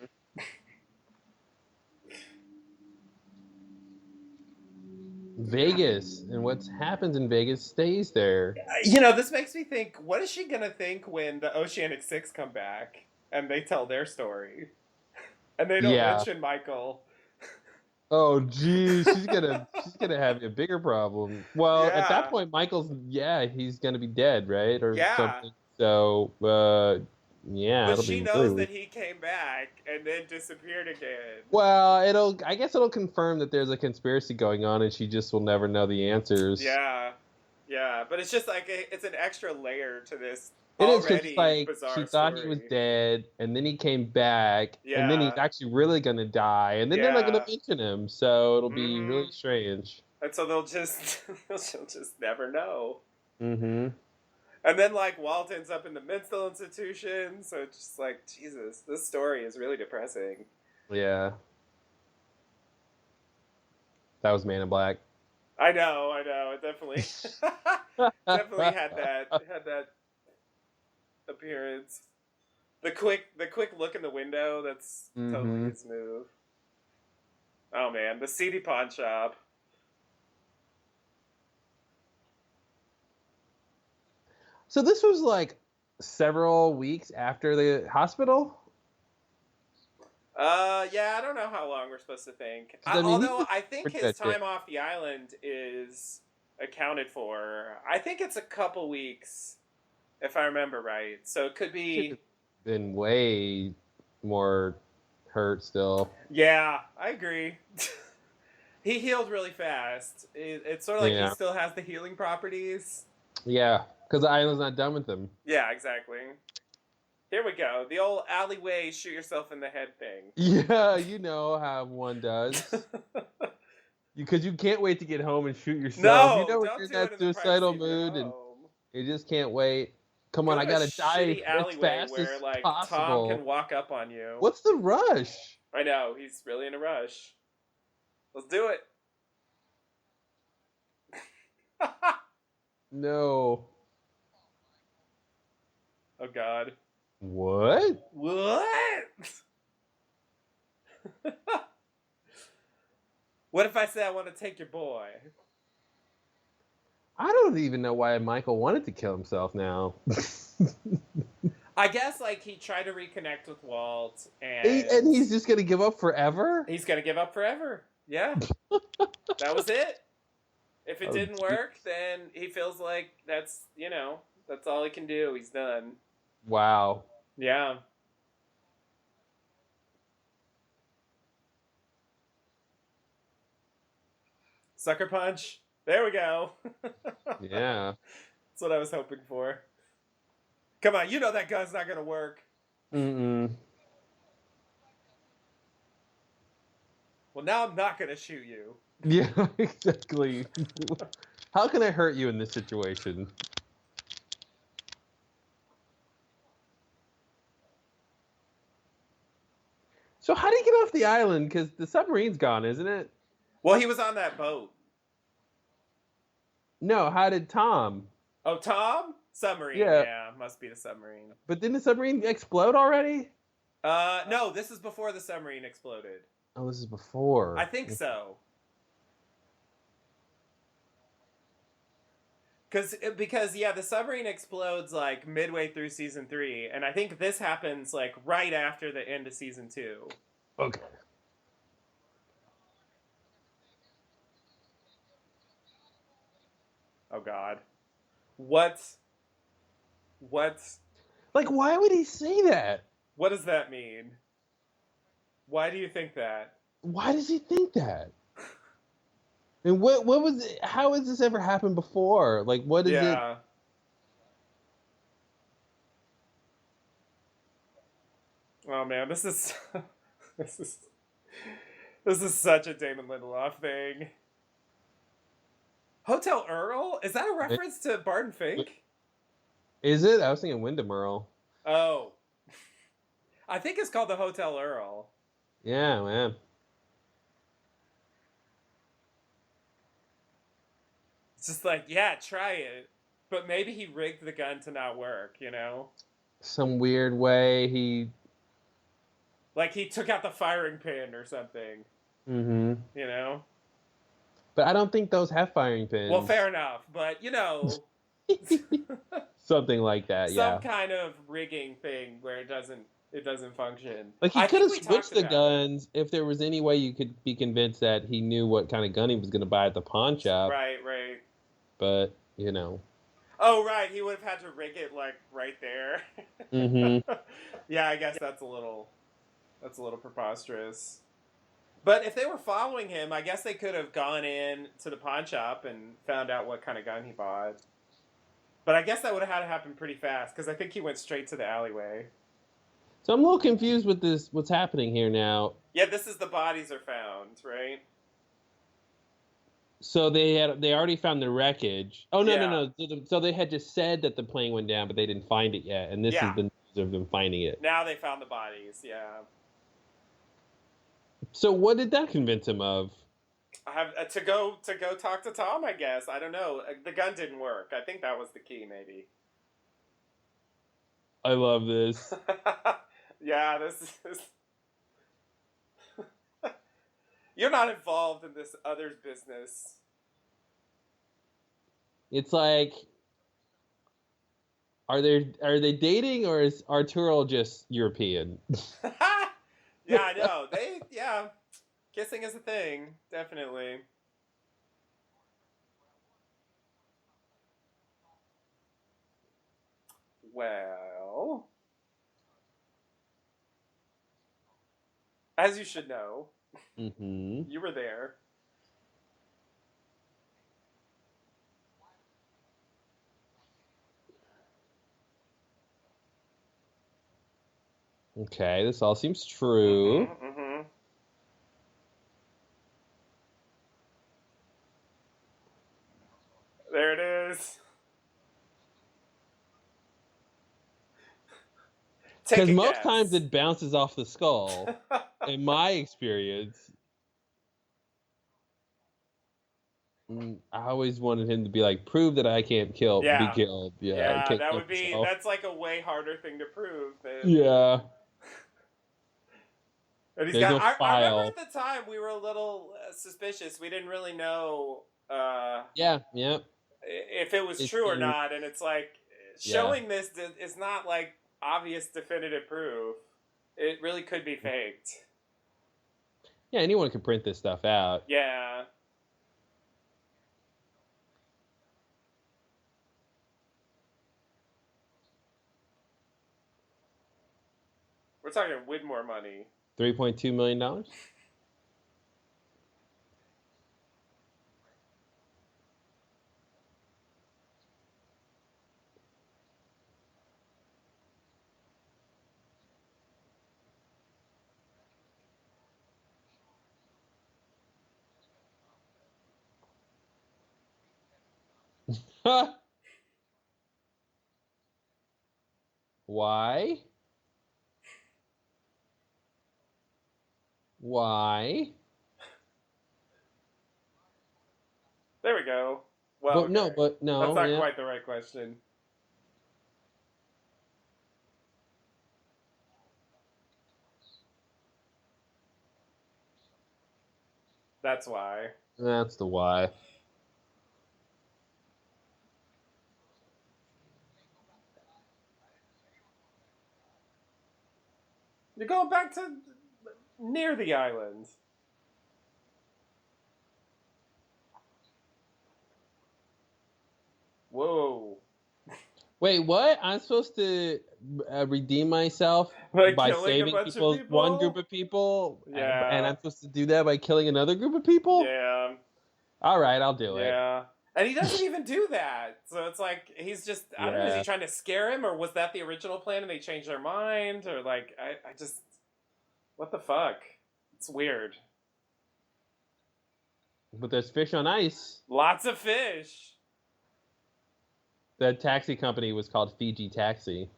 Vegas, and what happens in Vegas stays there. This makes me think, what is she gonna think when the Oceanic Six come back and they tell their story? And they don't Yeah. mention Michael. Oh, geez, she's gonna have a bigger problem. Well, at that Yeah. point, he's gonna be dead, right, or Yeah. something. So, yeah, But it'll she be really knows weird. that he came back and then disappeared again. Well, I guess it'll confirm that there's a conspiracy going on, and she just will never know the answers. Yeah. Yeah. But it's just like it's an extra layer to this It is because already like she bizarre thought he was story. dead, and then he came back, and then he's Yeah. actually really gonna die, and then they're not gonna Yeah. mention him, so it'll be Mm-hmm. really strange. And so they'll just she'll just never know. Mm-hmm. And then like Walt ends up in the mental institution, so it's just like Jesus, this story is really depressing. Yeah, that was Man in Black. I know, it definitely definitely had that appearance. The quick look in the window, that's totally his move. Oh man, the CD pawn shop. So this was like several weeks after the hospital. Yeah, I don't know how long we're supposed to think. 'Cause, I mean, Although I think pretty his much it. time off the island is accounted for. I think it's a couple weeks, if I remember right. So it could be. Should've been way more hurt still. Yeah, I agree. He healed really fast. It's sort of like he still has the healing properties. Yeah, because the island's not done with them. Yeah, exactly. Here we go. The old alleyway shoot yourself in the head thing. Yeah, you know how one does. Because you can't wait to get home and shoot yourself. No, you know when don't you're in do it that in the suicidal privacy of your mood and home. you just can't wait. Come on, Go I to gotta a die shitty as alleyway fast where as like possible. Tom can walk up on you. What's the rush? I know, he's really in a rush. Let's do it. No. Oh God. What? What? What if I say I want to take your boy? I don't even know why Michael wanted to kill himself now. I guess like he tried to reconnect with Walt, and he's just gonna give up forever. He's gonna give up forever. Yeah, that was it. If it didn't work, then he feels like that's all he can do. He's done. Wow. Yeah. Sucker punch. There we go. Yeah. That's what I was hoping for. Come on, you know that gun's not gonna work. Mm-mm. Well, now I'm not gonna shoot you. Yeah, exactly. How can I hurt you in this situation? So how did he get off the island? Because the submarine's gone, isn't it? Well, he was on that boat. No, how did Tom? Oh, Tom? Submarine. Yeah, must be the submarine. But didn't the submarine explode already? No, this is before the submarine exploded. Oh, this is before. I think so. Because the submarine explodes like midway through season 3, and I think this happens like right after the end of season 2. Okay. Oh God. What? Like, why would he say that? What does that mean? Why do you think that? Why does he think that? And what was it? How has this ever happened before? Like, what is it? Yeah. Oh man, this is this is this is such a Damon Lindelof thing. Hotel Earl? Is that a reference to Barton Fink? Is it? I was thinking Wyndham Earl. Oh. I think it's called the Hotel Earl. Yeah, man. It's just like, yeah, try it. But maybe he rigged the gun to not work, you know? Some weird way he. Like he took out the firing pin or something. Mm-hmm. You know? But I don't think those have firing pins. Well, fair enough. But, you know. Something like that, yeah. Some kind of rigging thing where it doesn't function. Like he could have switched the guns if there was any way you could be convinced that he knew what kind of gun he was going to buy at the pawn shop. Right. But, you know. Oh, right. He would have had to rig it like right there. Mm-hmm. Yeah, I guess that's a little preposterous. But if they were following him, I guess they could have gone in to the pawn shop and found out what kind of gun he bought. But I guess that would have had to happen pretty fast because I think he went straight to the alleyway. So I'm a little confused with this. What's happening here now? Yeah, this is the bodies are found, right? So they already found the wreckage. Oh no, Yeah. no. So they had just said that the plane went down, but they didn't find it yet. And this is the news of them finding it. Now they found the bodies. Yeah. So what did that convince him of? I have to go talk to Tom. I guess I don't know. The gun didn't work. I think that was the key, maybe. I love this. Yeah, this is. You're not involved in this other's business. It's like, are they dating, or is Arturo just European? Yeah, I know. Kissing is a thing, definitely. Well, as you should know, Mm-hmm. you were there. Okay, this all seems true. Mm-hmm, mm-hmm. There it is. Because most times it bounces off the skull, in my experience. I always wanted him to be like, prove that I can't be killed. Yeah, that would be. That's like a way harder thing to prove. Yeah. And he's got. I remember at the time we were a little suspicious. We didn't really know. Yeah. If it was true or not, and it's like showing this is not like obvious definitive proof. It really could be faked. Yeah, anyone can print this stuff out. Yeah. We're talking Widmore money. $3.2 million? Why? There we go. Well, no. That's not quite the right question. That's why. That's the why. You're going back to near the island. Whoa. Wait, what? I'm supposed to redeem myself by saving one group of people? Yeah. And I'm supposed to do that by killing another group of people? Yeah. All right, I'll do it. Yeah. And he doesn't even do that. So it's like, he's just, I don't know, is he trying to scare him, or was that the original plan and they changed their mind? Or like, I just, what the fuck? It's weird. But there's fish on ice. Lots of fish. The taxi company was called Fiji Taxi.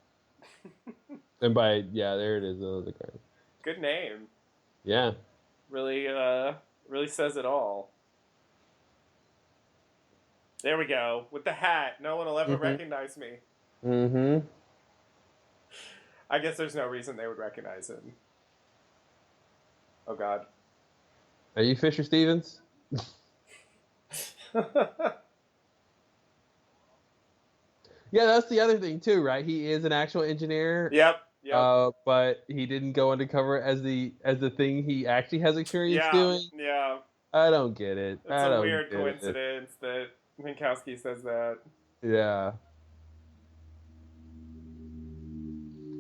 And there it is. Good name. Yeah. Really, really says it all. There we go. With the hat. No one will ever recognize me. Mm-hmm. I guess there's no reason they would recognize him. Oh, God. Are you Fisher Stevens? Yeah, that's the other thing too, right? He is an actual engineer. Yep. But he didn't go undercover as the thing he actually has experience doing. Yeah. I don't get it. It's a weird coincidence that Minkowski says that. Yeah.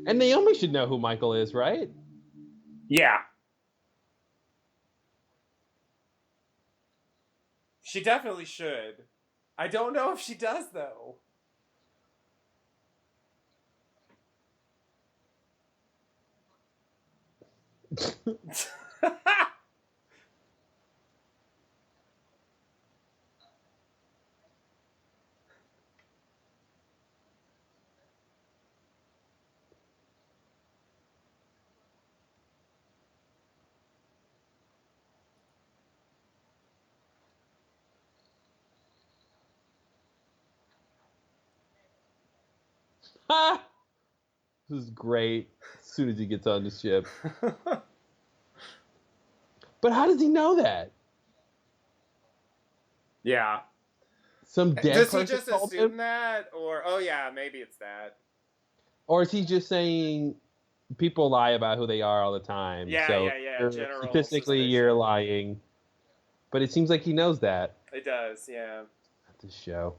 And Naomi should know who Michael is, right? Yeah. She definitely should. I don't know if she does, though. This is great. As soon as he gets on the ship. But how does he know that? Yeah. Some dead Does person he just told assume him? that? Or, oh yeah, maybe it's that. Or is he just saying people lie about who they are all the time? Yeah, so general statistically, suspicion. you're lying. But it seems like he knows that. It does, yeah. At this show.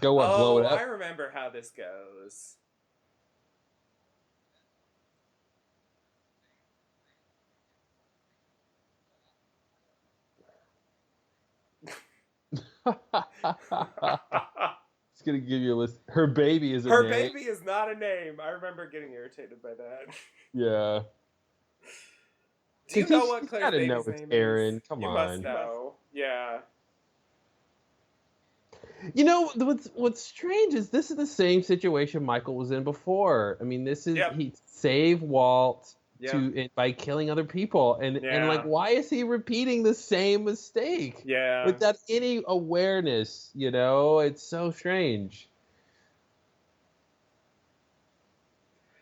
Go what? Blow it up? I remember how this goes. It's gonna give you a list. Her baby is a Her name. baby is not a name. I remember getting irritated by that. Yeah. Do you know what Claire's baby's know name Aaron. is? Come you on. must know. Yeah. You know what's strange is this is the same situation Michael was in before. I mean, this is he saved Walt by killing other people, and like, why is he repeating the same mistake? Yeah. Without any awareness, it's so strange.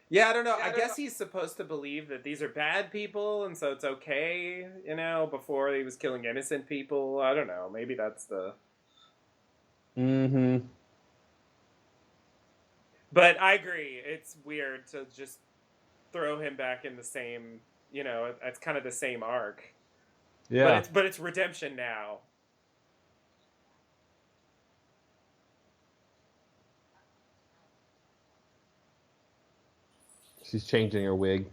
Yeah, I don't know. I guess he's supposed to believe that these are bad people, and so it's okay, before he was killing innocent people. I don't know. Maybe that's the... Mm-hmm. But I agree. It's weird to just throw him back in the same, it's kind of the same arc. Yeah. But it's redemption now. She's changing her wig.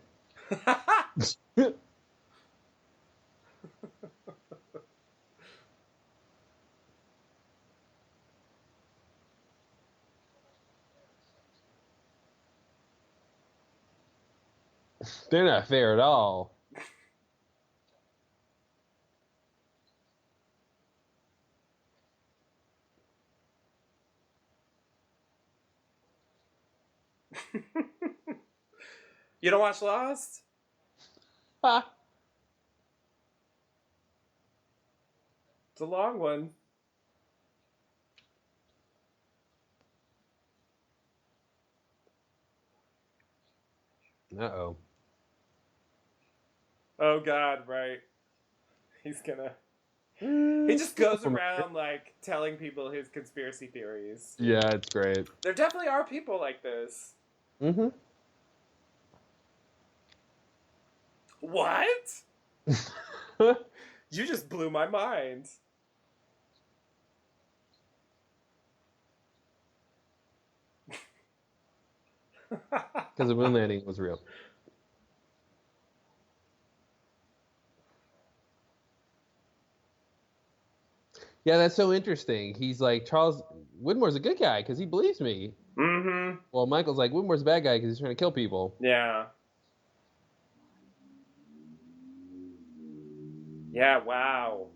They're not fair at all. You don't watch Lost? It's a long one. Uh-oh. Oh, God, right. He's gonna... He just goes around, like, telling people his conspiracy theories. Yeah, it's great. There definitely are people like this. Mm-hmm. What? You just blew my mind. because the moon landing was real. Yeah, that's so interesting. He's like, Charles Widmore's a good guy because he believes me. Mm-hmm. Well, Michael's like, Widmore's a bad guy because he's trying to kill people. Yeah. Yeah, wow.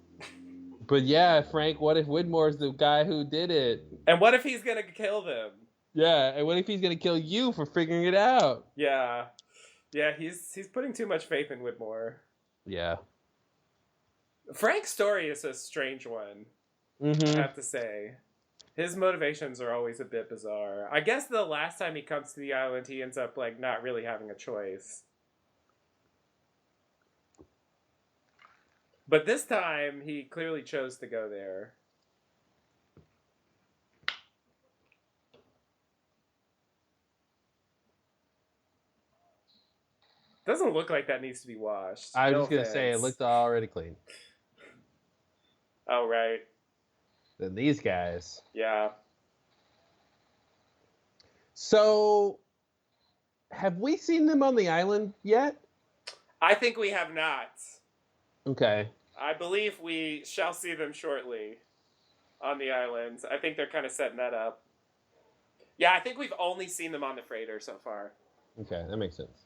But yeah, Frank, what if Widmore's the guy who did it? And what if he's gonna kill them? Yeah, and what if he's gonna kill you for figuring it out? Yeah. Yeah, he's putting too much faith in Whitmore. Yeah. Frank's story is a strange one, Mm-hmm. I have to say. His motivations are always a bit bizarre. I guess the last time he comes to the island, he ends up like not really having a choice. But this time, he clearly chose to go there. Doesn't look like that needs to be washed. I was No just gonna offense. say it looked already clean. Oh, right. Then these guys. Yeah. So, have we seen them on the island yet? I think we have not. Okay. I believe we shall see them shortly on the island. I think they're kind of setting that up. Yeah, I think we've only seen them on the freighter so far. Okay, that makes sense.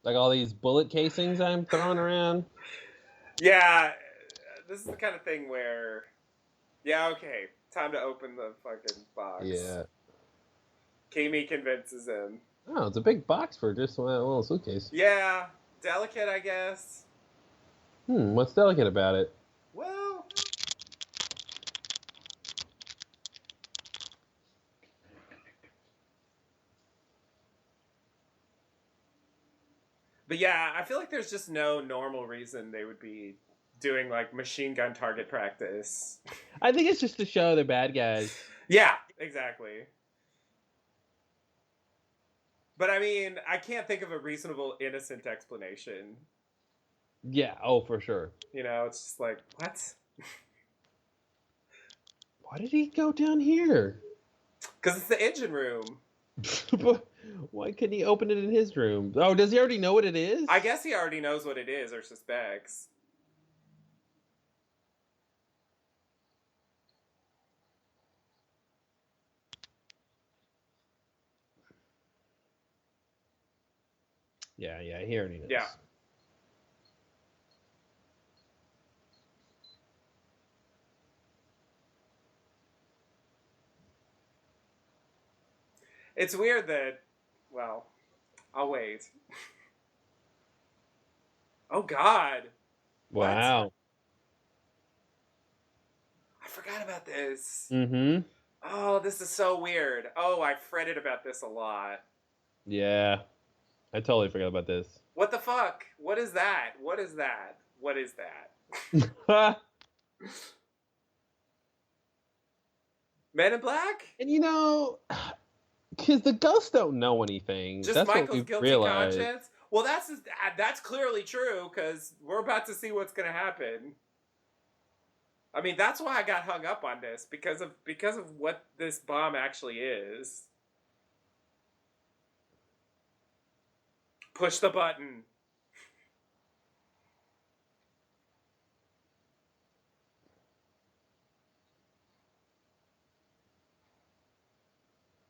Like all these bullet casings I'm throwing around. Yeah, this is the kind of thing where, yeah, okay, time to open the fucking box. Yeah. Kimi convinces him. Oh, it's a big box for just a little suitcase. Yeah, delicate, I guess. What's delicate about it? Well, but yeah, I feel like there's just no normal reason they would be doing like machine gun target practice. I think it's just to show they're bad guys. Yeah, exactly. But I mean, I can't think of a reasonable, innocent explanation. Yeah, oh, for sure. You know, it's just like, what? Why did he go down here? Because it's the engine room. Why couldn't he open it in his room? Oh, does he already know what it is? I guess he already knows what it is or suspects. Yeah, he already knows. Yeah. It's weird that, well, I'll wait. Oh, God. Wow. What? I forgot about this. Mm-hmm. Oh, this is so weird. Oh, I fretted about this a lot. Yeah. I totally forgot about this. What the fuck? What is that? What is that? What is that? Men in Black? And you know, because the ghosts don't know anything. Just that's Michael's what we guilty realized. conscience? Well, that's clearly true because we're about to see what's going to happen. I mean, that's why I got hung up on this because of what this bomb actually is. Push the button.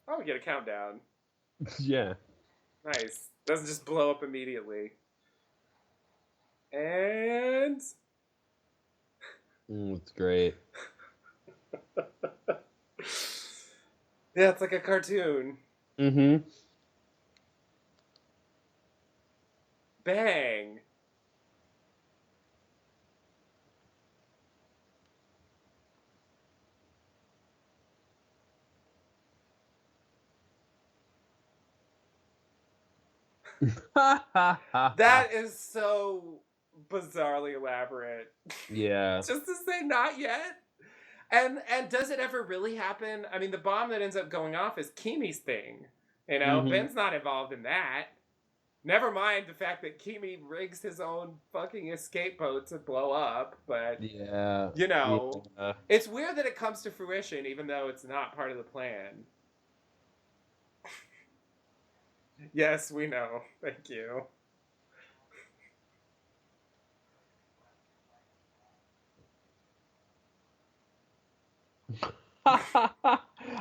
Oh, we get a countdown. Yeah. Nice. Doesn't just blow up immediately. And It's great. yeah, it's like a cartoon. Mm-hmm. Bang. That is so bizarrely elaborate. Yeah. Just to say not yet. And does it ever really happen? I mean, the bomb that ends up going off is Kimi's thing. You know, Mm-hmm. Ben's not involved in that. Never mind the fact that Kimi rigs his own fucking escape boat to blow up, but Yeah. you know, Yeah. it's weird that it comes to fruition even though it's not part of the plan. Yes, we know. Thank you.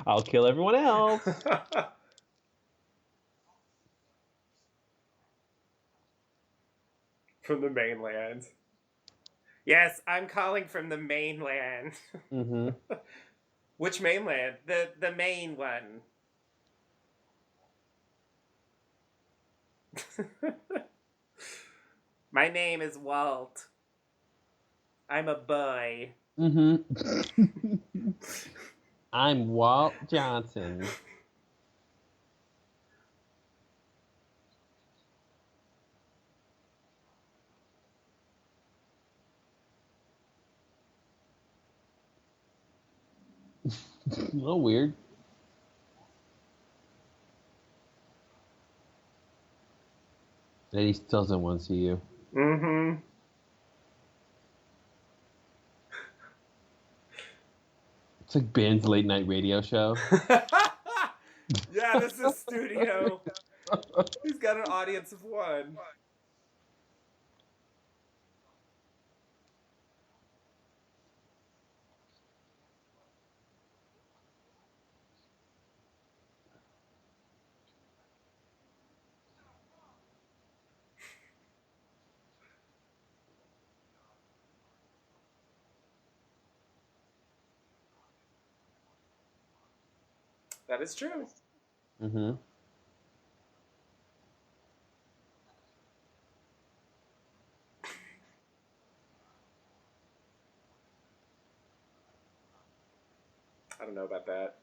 I'll kill everyone else. From the mainland. Yes, I'm calling from the mainland. Mm-hmm. Which mainland? The main one. My name is Walt. I'm a boy. Mm-hmm. I'm Walt Johnson. A little weird. And he still doesn't want to see you. Mm-hmm. It's like Ben's late night radio show. Yeah, this is studio. He's got an audience of one. That is true. Mm-hmm. I don't know about that.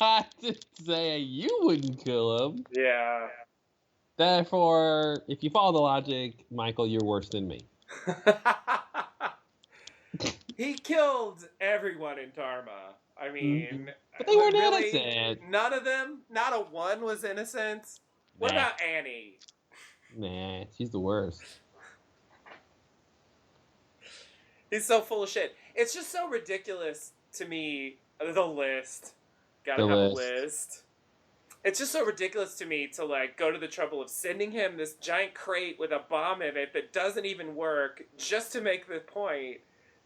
I didn't say you wouldn't kill him. Yeah. Therefore, if you follow the logic, Michael, you're worse than me. He killed everyone in Dharma. I Mm-hmm. mean, But they weren't really, innocent. none of them, not a one was innocent. What Nah. about Annie? Nah, she's the worst. He's so full of shit. It's just so ridiculous to me. The list. Gotta The have a list. list. It's just so ridiculous to me to like go to the trouble of sending him this giant crate with a bomb in it that doesn't even work just to make the point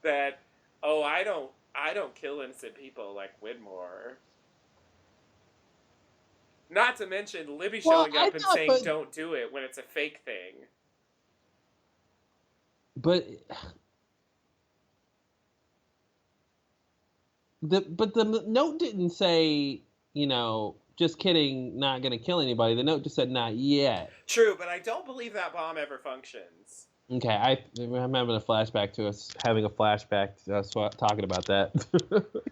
that oh I don't kill innocent people like Widmore. Not to mention Libby Well, showing I up and thought, saying don't do it when it's a fake thing. but the note didn't say, just kidding, not gonna kill anybody. The note just said not yet. True, but I don't believe that bomb ever functions. Okay, I'm having a flashback to us having a flashback to us talking about that.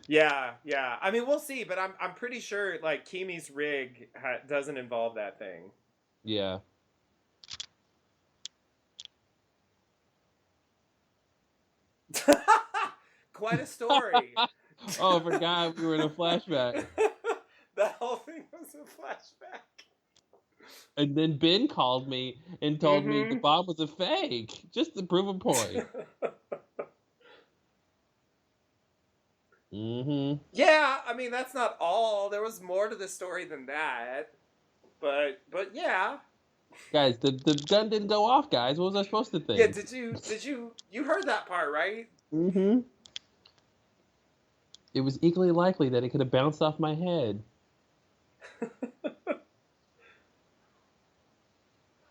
Yeah. I mean, we'll see, but I'm pretty sure like Kimi's rig doesn't involve that thing. Yeah. Quite a story. Oh, I forgot we were in a flashback. That whole thing was a flashback. And then Ben called me and told me the bomb was a fake, just to prove a point. Mm-hmm. Yeah, I mean that's not all. There was more to the story than that. But yeah. Guys, the gun didn't go off, guys. What was I supposed to think? Yeah, you heard that part, right? Mm-hmm. It was equally likely that it could have bounced off my head.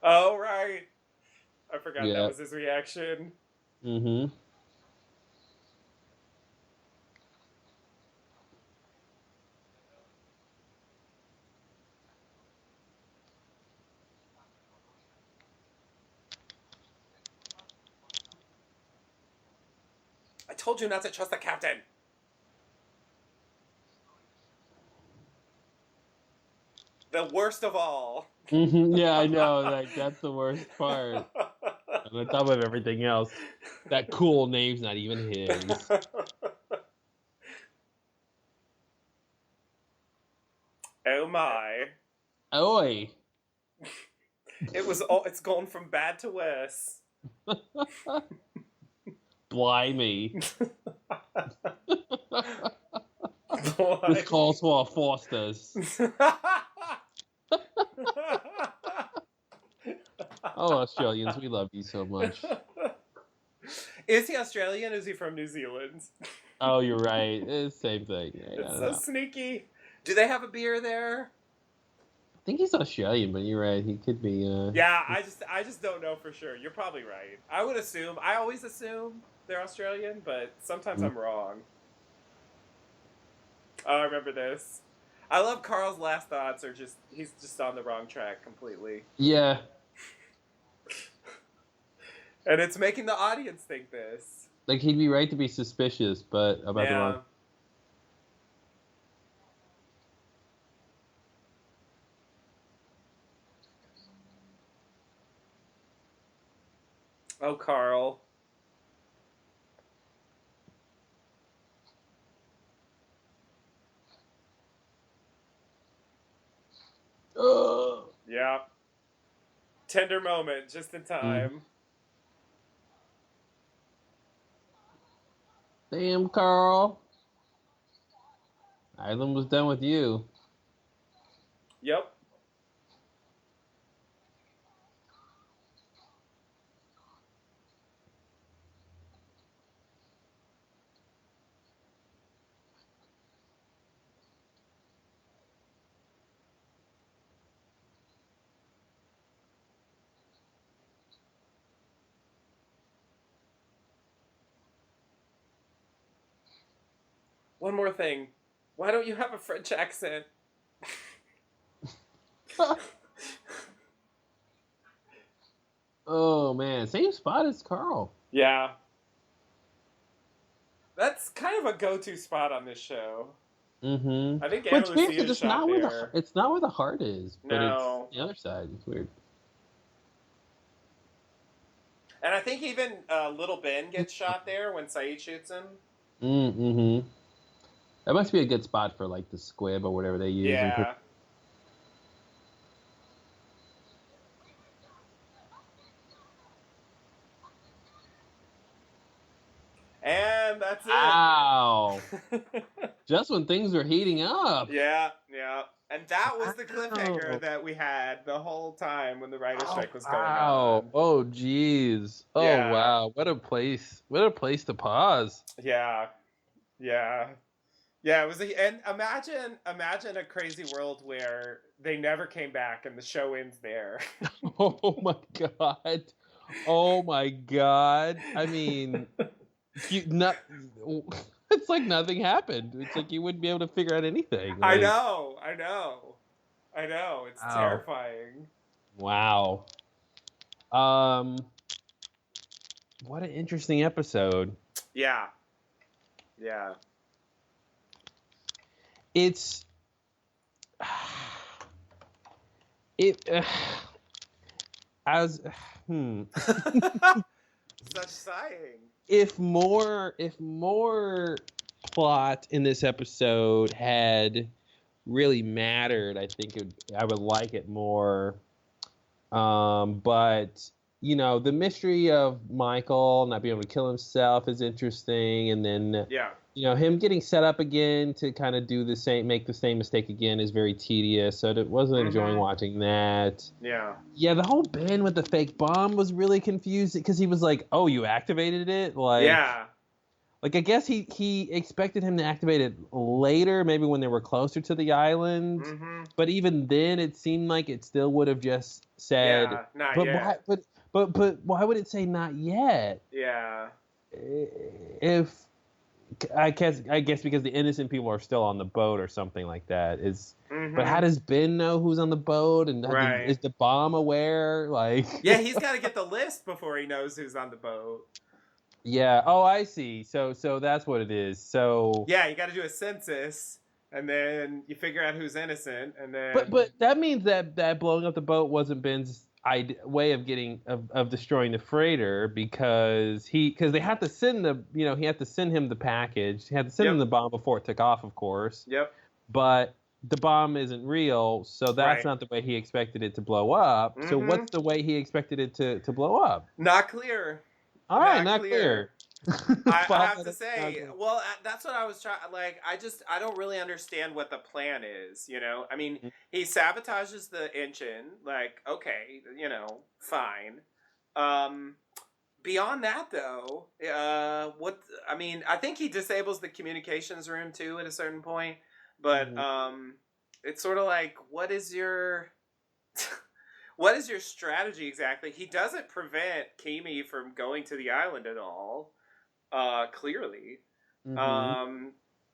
Oh right. I forgot Yeah. that was his reaction. Mm-hmm. I told you not to trust the captain. The worst of all. Yeah, I know. Like that's the worst part. On top of everything else, that cool name's not even his. Oh my. Oi. It's gone from bad to worse. Blimey. Boy. This calls for Foster's. Oh, Australians, we love you so much. Is he Australian? Is he from New Zealand? Oh, you're right. It's the same thing. It's so sneaky. Do they have a beer there? I think he's Australian, but you're right. He could be. Yeah, I just don't know for sure. You're probably right. I always assume they're Australian, but sometimes I'm wrong. Oh, I remember this. I love Carl's last thoughts he's just on the wrong track completely. Yeah. And it's making the audience think this. Like he'd be right to be suspicious, but about the wrong. Oh, Carl. Yeah. Tender moment, just in time. Damn, Carl. Island was done with you. Yep. One more thing. Why don't you have a French accent? Oh, man. Same spot as Carl. Yeah. That's kind of a go-to spot on this show. Mm-hmm. I think Ana Lucia it's not there. It's not where the heart is, but no. It's the other side. It's weird. And I think even Little Ben gets shot there when Saeed shoots him. Mm-hmm. That must be a good spot for like the squib or whatever they use. Yeah. And that's it. Wow. Just when things were heating up. Yeah. And that was the cliffhanger that we had the whole time when the writer's strike was going on. Oh, geez. Oh, yeah. Wow. What a place to pause. Yeah. It was and imagine a crazy world where they never came back and the show ends there. Oh my god. I mean, it's like nothing happened. It's like you wouldn't be able to figure out anything. Like, I know. It's terrifying. Wow. What an interesting episode. Yeah. It's Such sighing. If more plot in this episode had really mattered, I think I would like it more. But the mystery of Michael not being able to kill himself is interesting, and then him getting set up again to kind of make the same mistake again is very tedious. So it wasn't enjoying watching that. Yeah, the whole Ben with the fake bomb was really confusing because he was like, "Oh, you activated it?" Like I guess he expected him to activate it later, maybe when they were closer to the island. Mm-hmm. But even then, it seemed like it still would have just said, "Not yet." But why would it say "not yet"? Yeah. If I guess because the innocent people are still on the boat or something like that is. Mm-hmm. But how does Ben know who's on the boat, and is the bomb aware? Like, yeah, he's got to get the list before he knows who's on the boat. Yeah. Oh, I see. So that's what it is. So yeah, you got to do a census, and then you figure out who's innocent, and then. But that means that blowing up the boat wasn't Ben's way of getting of destroying the freighter, because they had to send he had to send him the package. He had to send him the bomb before it took off, of course. Yep. But the bomb isn't real, so that's not the way he expected it to blow up. Mm-hmm. So what's the way he expected it to blow up? Not clear. All right, not clear. I have to say, well, that's what I was trying. Like, I don't really understand what the plan is. I mean, he sabotages the engine. Like, okay, fine. Beyond that, though, I think he disables the communications room too at a certain point. But it's sort of like, what is your strategy exactly? He doesn't prevent Kimi from going to the island at all, clearly.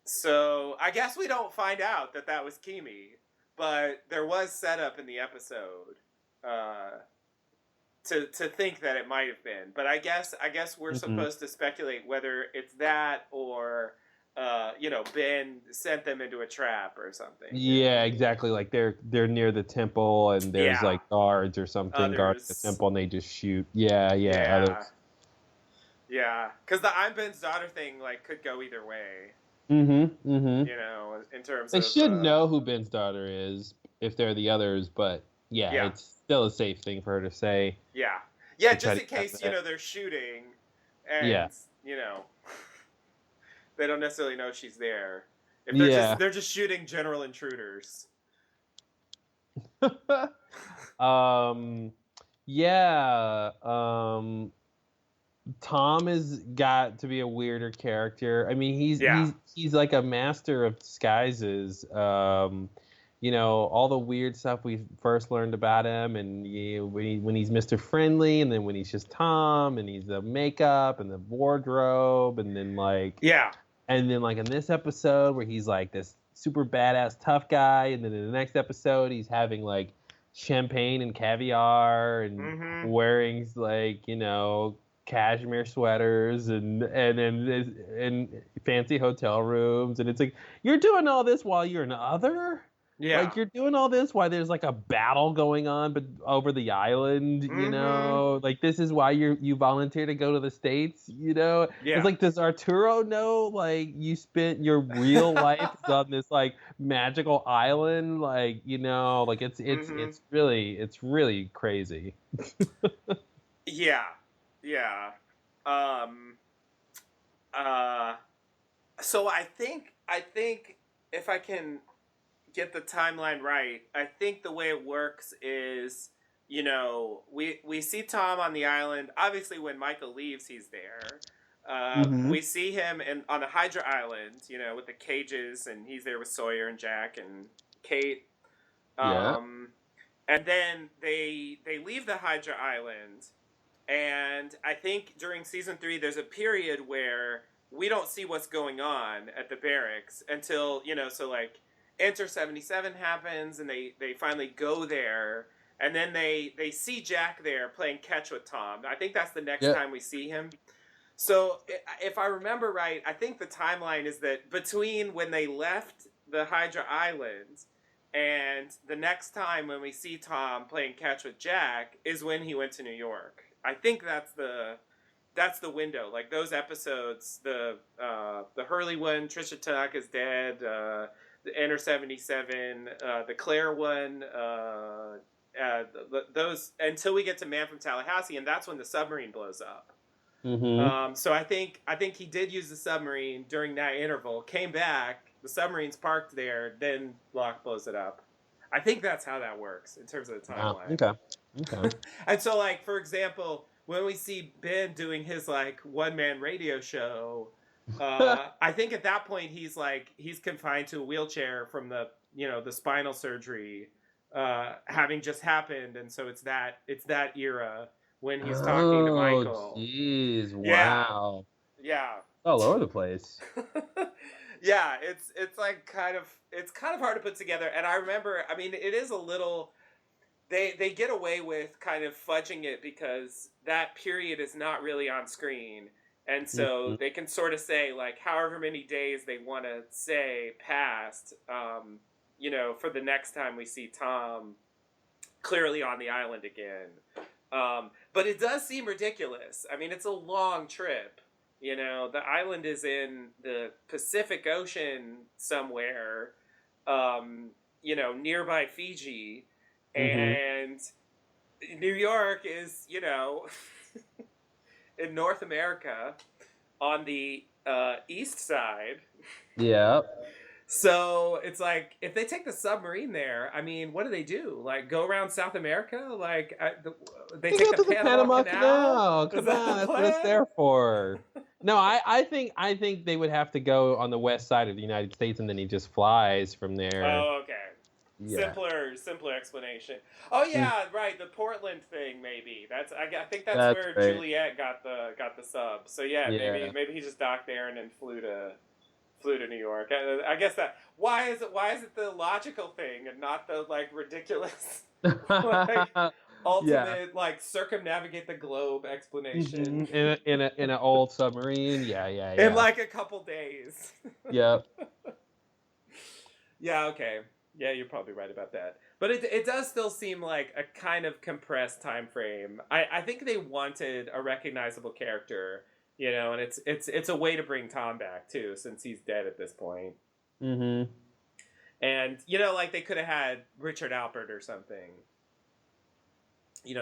So I guess we don't find out that was Kimi, but there was setup in the episode to think that it might have been. But I guess we're supposed to speculate whether it's that or. Ben sent them into a trap or something. Yeah, exactly. Like they're near the temple, and there's like guards or something guarding the temple, and they just shoot. Yeah. Yeah, because the I'm Ben's daughter thing could go either way. In terms they should know who Ben's daughter is if they're the others, but it's still a safe thing for her to say. Yeah, just in case they're shooting, and they don't necessarily know she's there. If they're just shooting general intruders. Tom has got to be a weirder character. I mean, he's like a master of disguises. All the weird stuff we first learned about him, and when he's Mr. Friendly, and then when he's just Tom, and he's the makeup and the wardrobe, and then and then in this episode where he's like this super badass tough guy, and then in the next episode he's having champagne and caviar and wearing cashmere sweaters and fancy hotel rooms, and it's like, you're doing all this while you're an other? Yeah. You're doing all this while there's a battle going on over the island, this is why you volunteer to go to the States, Yeah. It's like, does Arturo know you spent your real life on this magical island? It's really crazy. Yeah. So I think if I can get the timeline right, I think the way it works is, we see Tom on the island. Obviously, when Michael leaves, he's there. We see him on the Hydra Island, with the cages, and he's there with Sawyer and Jack and Kate. And then they leave the Hydra Island, and I think during season 3, there's a period where we don't see what's going on at the barracks until, Enter 77 happens, and they finally go there, and then they see Jack there playing catch with Tom. I think that's the next time we see him. So if I remember right, I think the timeline is that between when they left the Hydra Island and the next time when we see Tom playing catch with Jack is when he went to New York. I think that's the window. Those episodes, the Hurley one, Trisha Tanaka is dead, the Enter 77, the Claire one, those until we get to Man from Tallahassee, and that's when the submarine blows up. So I think he did use the submarine during that interval, came back, the submarine's parked there, then Locke blows it up. I think that's how that works in terms of the timeline. Okay. And so, for example, when we see Ben doing his one-man radio show, I think at that point he's confined to a wheelchair from the the spinal surgery having just happened, and so it's that era when he's talking to Michael. Jeez, wow. Yeah. All over the place. Yeah, it's kind of hard to put together, and I remember, I mean, it is a little. They get away with kind of fudging it because that period is not really on screen. And Mm-hmm. so they can sort of say, like, however many days they want to say passed, for the next time we see Tom clearly on the island again. But it does seem ridiculous. I mean, it's a long trip. The island is in the Pacific Ocean somewhere, nearby Fiji. Mm-hmm. And New York is, in North America on the east side. Yeah. So it's like, if they take the submarine there, I mean, what do? Like, go around South America? Like, they You take go the to the Panama Panama Canal? Canal. Is Come that the on, that's what it's plan? there for. No, I think they would have to go on the west side of the United States, and then he just flies from there. Oh, okay. Yeah. Simpler explanation. Oh Mm, yeah, right. The Portland thing, maybe. I think that's that's where right. Juliet got the sub. So yeah, Yeah. maybe he just docked there and then flew to New York. I guess that why is it the logical thing and not the like ridiculous like Yeah. ultimate like circumnavigate the globe explanation In a old submarine. Yeah, yeah, in yeah. like a couple days. Yep. Yeah, okay. Yeah, you're probably right about that. But it does still seem like a kind of compressed time frame. I think they wanted a recognizable character, and it's a way to bring Tom back too, since he's dead at this point. Mm-hmm. And like they could have had Richard Alpert or something,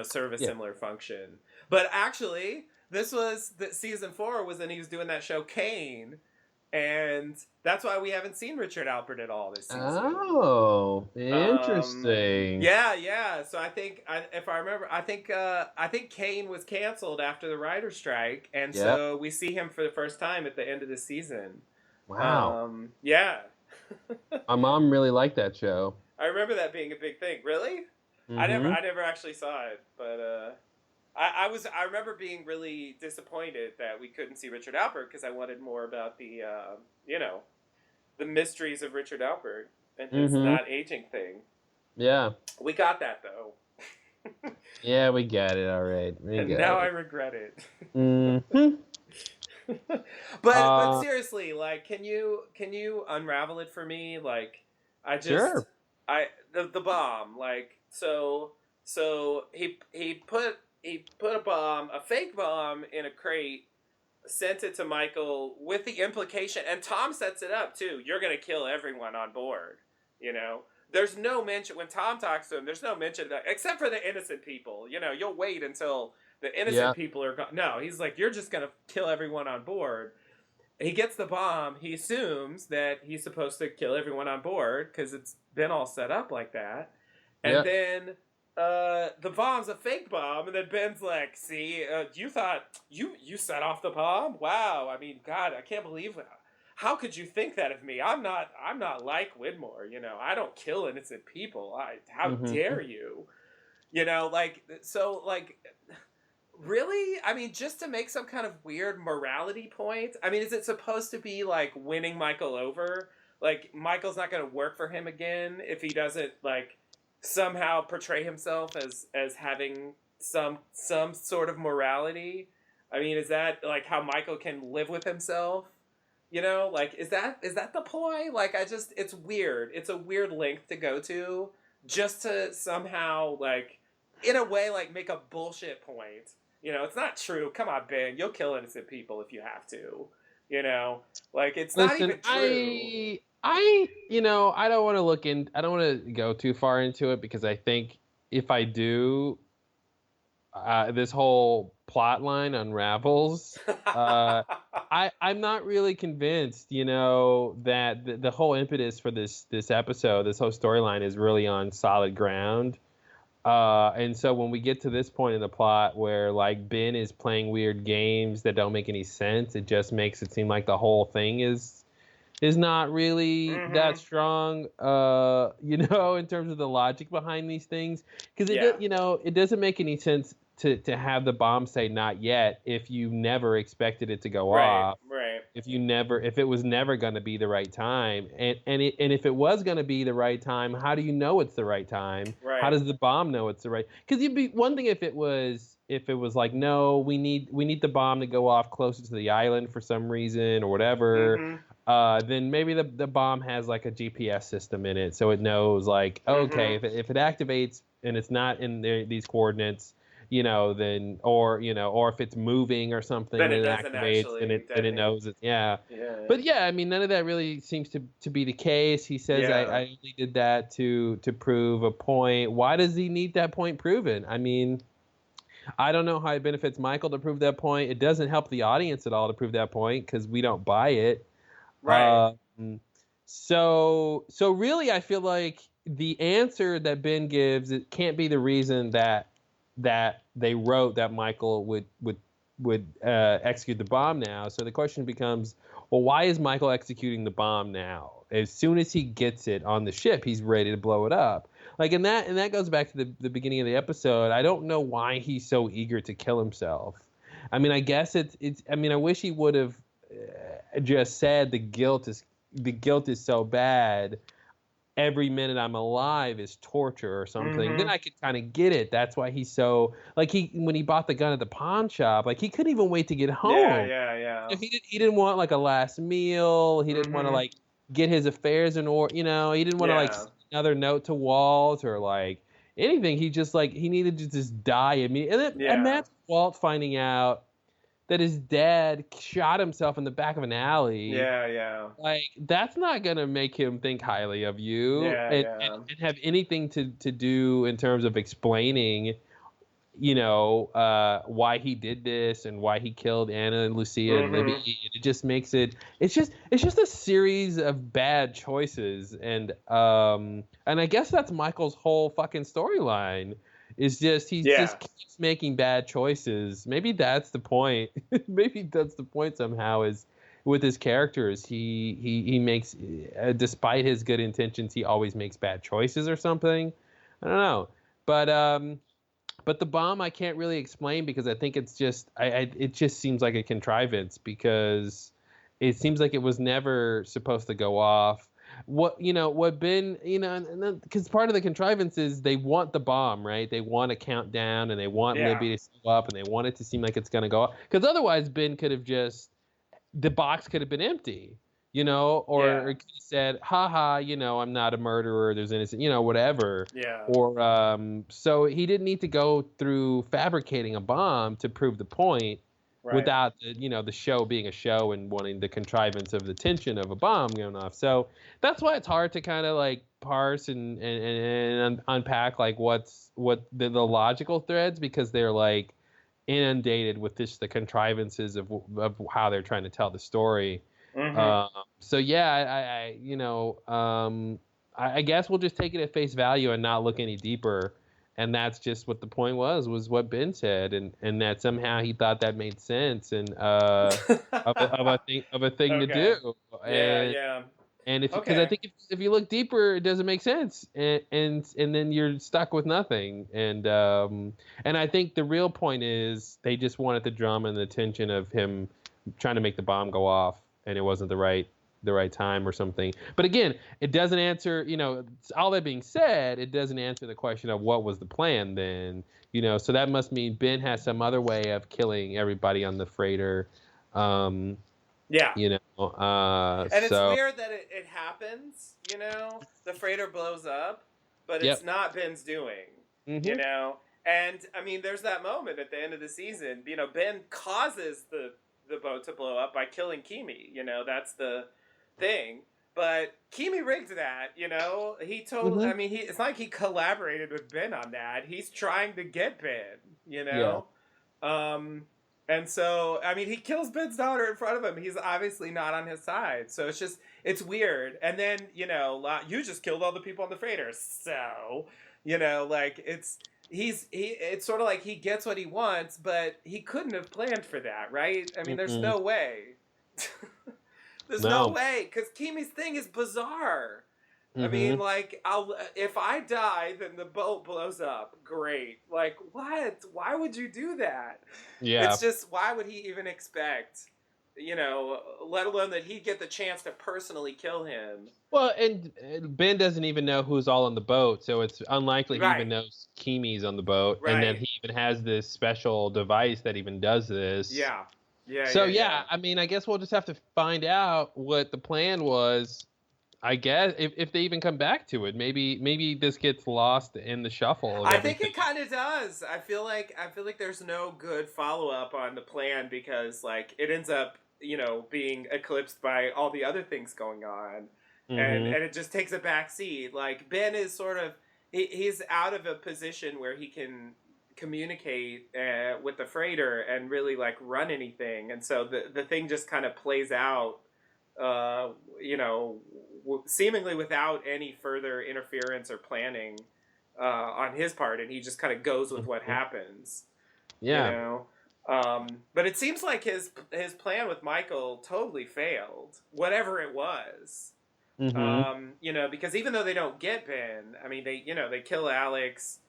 serve a Yeah. similar function. But actually, this was season 4 was when he was doing that show Kane, and that's why we haven't seen Richard Alpert at all this season. Oh, interesting. Yeah. So if I remember, I think Kane was canceled after the writer's strike, and Yep. so we see him for the first time at the end of the season. Wow. Yeah. My mom really liked that show. I remember that being a big thing. Really? Mm-hmm. I never actually saw it, but I remember being really disappointed that we couldn't see Richard Alpert because I wanted more about the the mysteries of Richard Alpert and his not aging thing. Yeah. We got that though. Yeah, we got it. All right. Now I regret it. Mm-hmm. But seriously, like, can you unravel it for me? Like, Sure. The bomb, like, so he put a fake bomb in a crate, sent it to Michael with the implication, and Tom sets it up too. You're gonna kill everyone on board. There's no mention when Tom talks to him. There's no mention of that except for the innocent people. You'll wait until the innocent people are gone. No, he's like, you're just gonna kill everyone on board. He gets the bomb. He assumes that he's supposed to kill everyone on board because it's been all set up like that. And then the bomb's a fake bomb, and then Ben's like, "See, you thought you set off the bomb? Wow! I mean, God, I can't believe it. How could you think that of me? I'm not like Widmore. I don't kill innocent people. How dare you? Really? I mean, just to make some kind of weird morality point? I mean, is it supposed to be like winning Michael over? Like, Michael's not going to work for him again if he doesn't, like, somehow portray himself as having some sort of morality? I mean, is that, like, how Michael can live with himself? Like, is that the ploy? Like, it's weird. It's a weird length to go to just to somehow, like, in a way, like, make a bullshit point. It's not true. Come on, Ben. You'll kill innocent people if you have to. Like, it's not even true. I don't want to I don't want to go too far into it because I think if I do, this whole plot line unravels. I'm not really convinced, that the whole impetus for this episode, this whole storyline is really on solid ground. And so when we get to this point in the plot where like Ben is playing weird games that don't make any sense, it just makes it seem like the whole thing is not really that strong, in terms of the logic behind these things. Because it doesn't make any sense to have the bomb say not yet if you never expected it to go off. Right. If it was never going to be the right time, and if it was going to be the right time, how do you know it's the right time? Right. How does the bomb know it's the right? Because it'd be one thing if it was if it was like, no, we need the bomb to go off closer to the island for some reason or whatever, then maybe the bomb has like a GPS system in it, so it knows like, okay, if it activates and it's not in these coordinates, then or if it's moving or something, then then it it doesn't activates, actually then it knows it. Yeah. Yeah. But yeah, I mean, none of that really seems to be the case. He says, Yeah. I only did that to prove a point. Why does he need that point proven? I mean, I don't know how it benefits Michael to prove that point. It doesn't help the audience at all to prove that point because we don't buy it. Right. So really, I feel like the answer that Ben gives, it can't be the reason that they wrote that Michael would execute the bomb now. So the question becomes, well, why is Michael executing the bomb now? As soon as he gets it on the ship, he's ready to blow it up. Like, and that goes back to the beginning of the episode. I don't know why he's so eager to kill himself. I mean, I guess it's. I mean, I wish he would have just said the guilt is so bad. Every minute I'm alive is torture or something. Then I could kind of get it. That's why he's so like when he bought the gun at the pawn shop, like he couldn't even wait to get home. Yeah. He didn't want like a last meal. He didn't want to like get his affairs in order. He didn't want to like send another note to Walt or like anything. He just like he needed to just die immediately. And imagine Walt finding out that his dad shot himself in the back of an alley. Yeah. Like, that's not going to make him think highly of you and have anything to do in terms of explaining, why he did this and why he killed Anna and Lucia and Libby. It just makes it's just a series of bad choices. And I guess that's Michael's whole fucking storyline. Is just just keeps making bad choices. Maybe that's the point. Maybe that's the point somehow. Is with his characters, he makes, despite his good intentions, he always makes bad choices or something. I don't know, but the bomb I can't really explain because I think it's just it just seems like a contrivance because it seems like it was never supposed to go off. What Ben, because part of the contrivance is they want the bomb, right? They want a countdown and they want Libby to show up and they want it to seem like it's going to go off. Because otherwise Ben could have the box could have been empty, or he said, haha, I'm not a murderer. There's innocent, whatever. Yeah. Or, so he didn't need to go through fabricating a bomb to prove the point. Right. Without the show being a show and wanting the contrivance of the tension of a bomb going off. So that's why it's hard to kind of like parse and unpack like what the logical threads, because they're like inundated with the contrivances of how they're trying to tell the story. So yeah, I guess we'll just take it at face value and not look any deeper. And that's just what the point was what Ben said, and that somehow he thought that made sense and of a thing to do. And because I think if you look deeper, it doesn't make sense, and then you're stuck with nothing. And I think the real point is they just wanted the drama and the tension of him trying to make the bomb go off, and it wasn't the right time or something. But again, it doesn't answer, all that being said, it doesn't answer the question of what was the plan then, so that must mean Ben has some other way of killing everybody on the freighter. And it's weird that it happens, the freighter blows up, but it's not Ben's doing, and I mean, there's that moment at the end of the season, Ben causes the boat to blow up by killing Kimi, that's the thing, but Kimi rigged that, he told, I mean, it's not like he collaborated with Ben on that. He's trying to get Ben, and so, I mean, he kills Ben's daughter in front of him. He's obviously not on his side. So it's weird. And then, you just killed all the people on the freighter. So, like it's sort of like he gets what he wants, but he couldn't have planned for that, right? I mean, there's no way. There's no way, because Kimi's thing is bizarre. I mean, like, if I die, then the boat blows up. Great. Like, what? Why would you do that? Yeah. It's just, why would he even expect let alone that he'd get the chance to personally kill him. Well, and Ben doesn't even know who's all on the boat, so it's unlikely he even Right. knows Kimi's on the boat, and then Right. he even has this special device that even does this. Yeah. Yeah. So Yeah. yeah, Yeah. I mean, I guess we'll just have to find out what the plan was. I guess if they even come back to it, maybe this gets lost in the shuffle of I think everything. it kind of does. I feel like there's no good follow up on the plan because like it ends up being eclipsed by all the other things going on, and Mm-hmm. and it just takes a back seat. Like Ben is sort of he's out of a position where he can communicate with the freighter and really like run anything, and so the thing just kind of plays out uh, seemingly without any further interference or planning on his part, and he just kind of goes with what Mm-hmm. happens, you Yeah. know. But it seems like his plan with Michael totally failed, whatever it was. Mm-hmm. Because even though they don't get Ben, I mean, they kill Alex.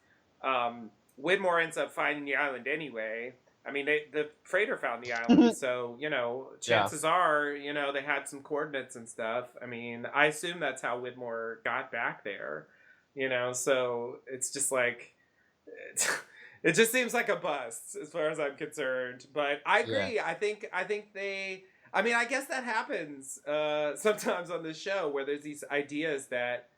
Widmore ends up finding the island anyway. I mean, the freighter found the island, so Yeah. chances are, they had some coordinates and stuff. I mean, I assume that's how Widmore got back there. So it's just like it just seems like a bust as far as I'm concerned. But I Yeah. agree. I think they. I mean, I guess that happens sometimes on this show where there's these ideas that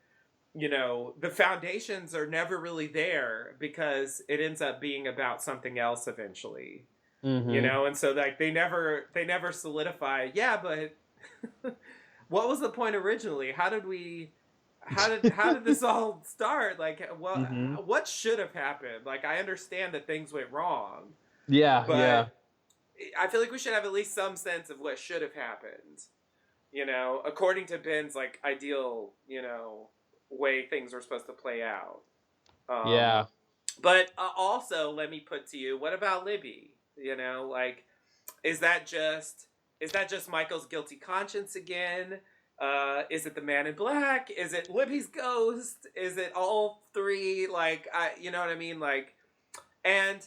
the foundations are never really there because it ends up being about something else eventually. Mm-hmm. And so like they never solidify. Yeah, but what was the point originally? How did this all start? Like, Mm-hmm. what should have happened? Like, I understand that things went wrong, Yeah. Yeah. but I feel like we should have at least some sense of what should have happened. According to Ben's like ideal, way things were supposed to play out. Um, Yeah. but also, let me put to you, what about Libby? Like, is that just is that just Michael's guilty conscience again? Is it the Man in Black? Is it Libby's ghost? Is it all three? Like, you know what I mean? Like, and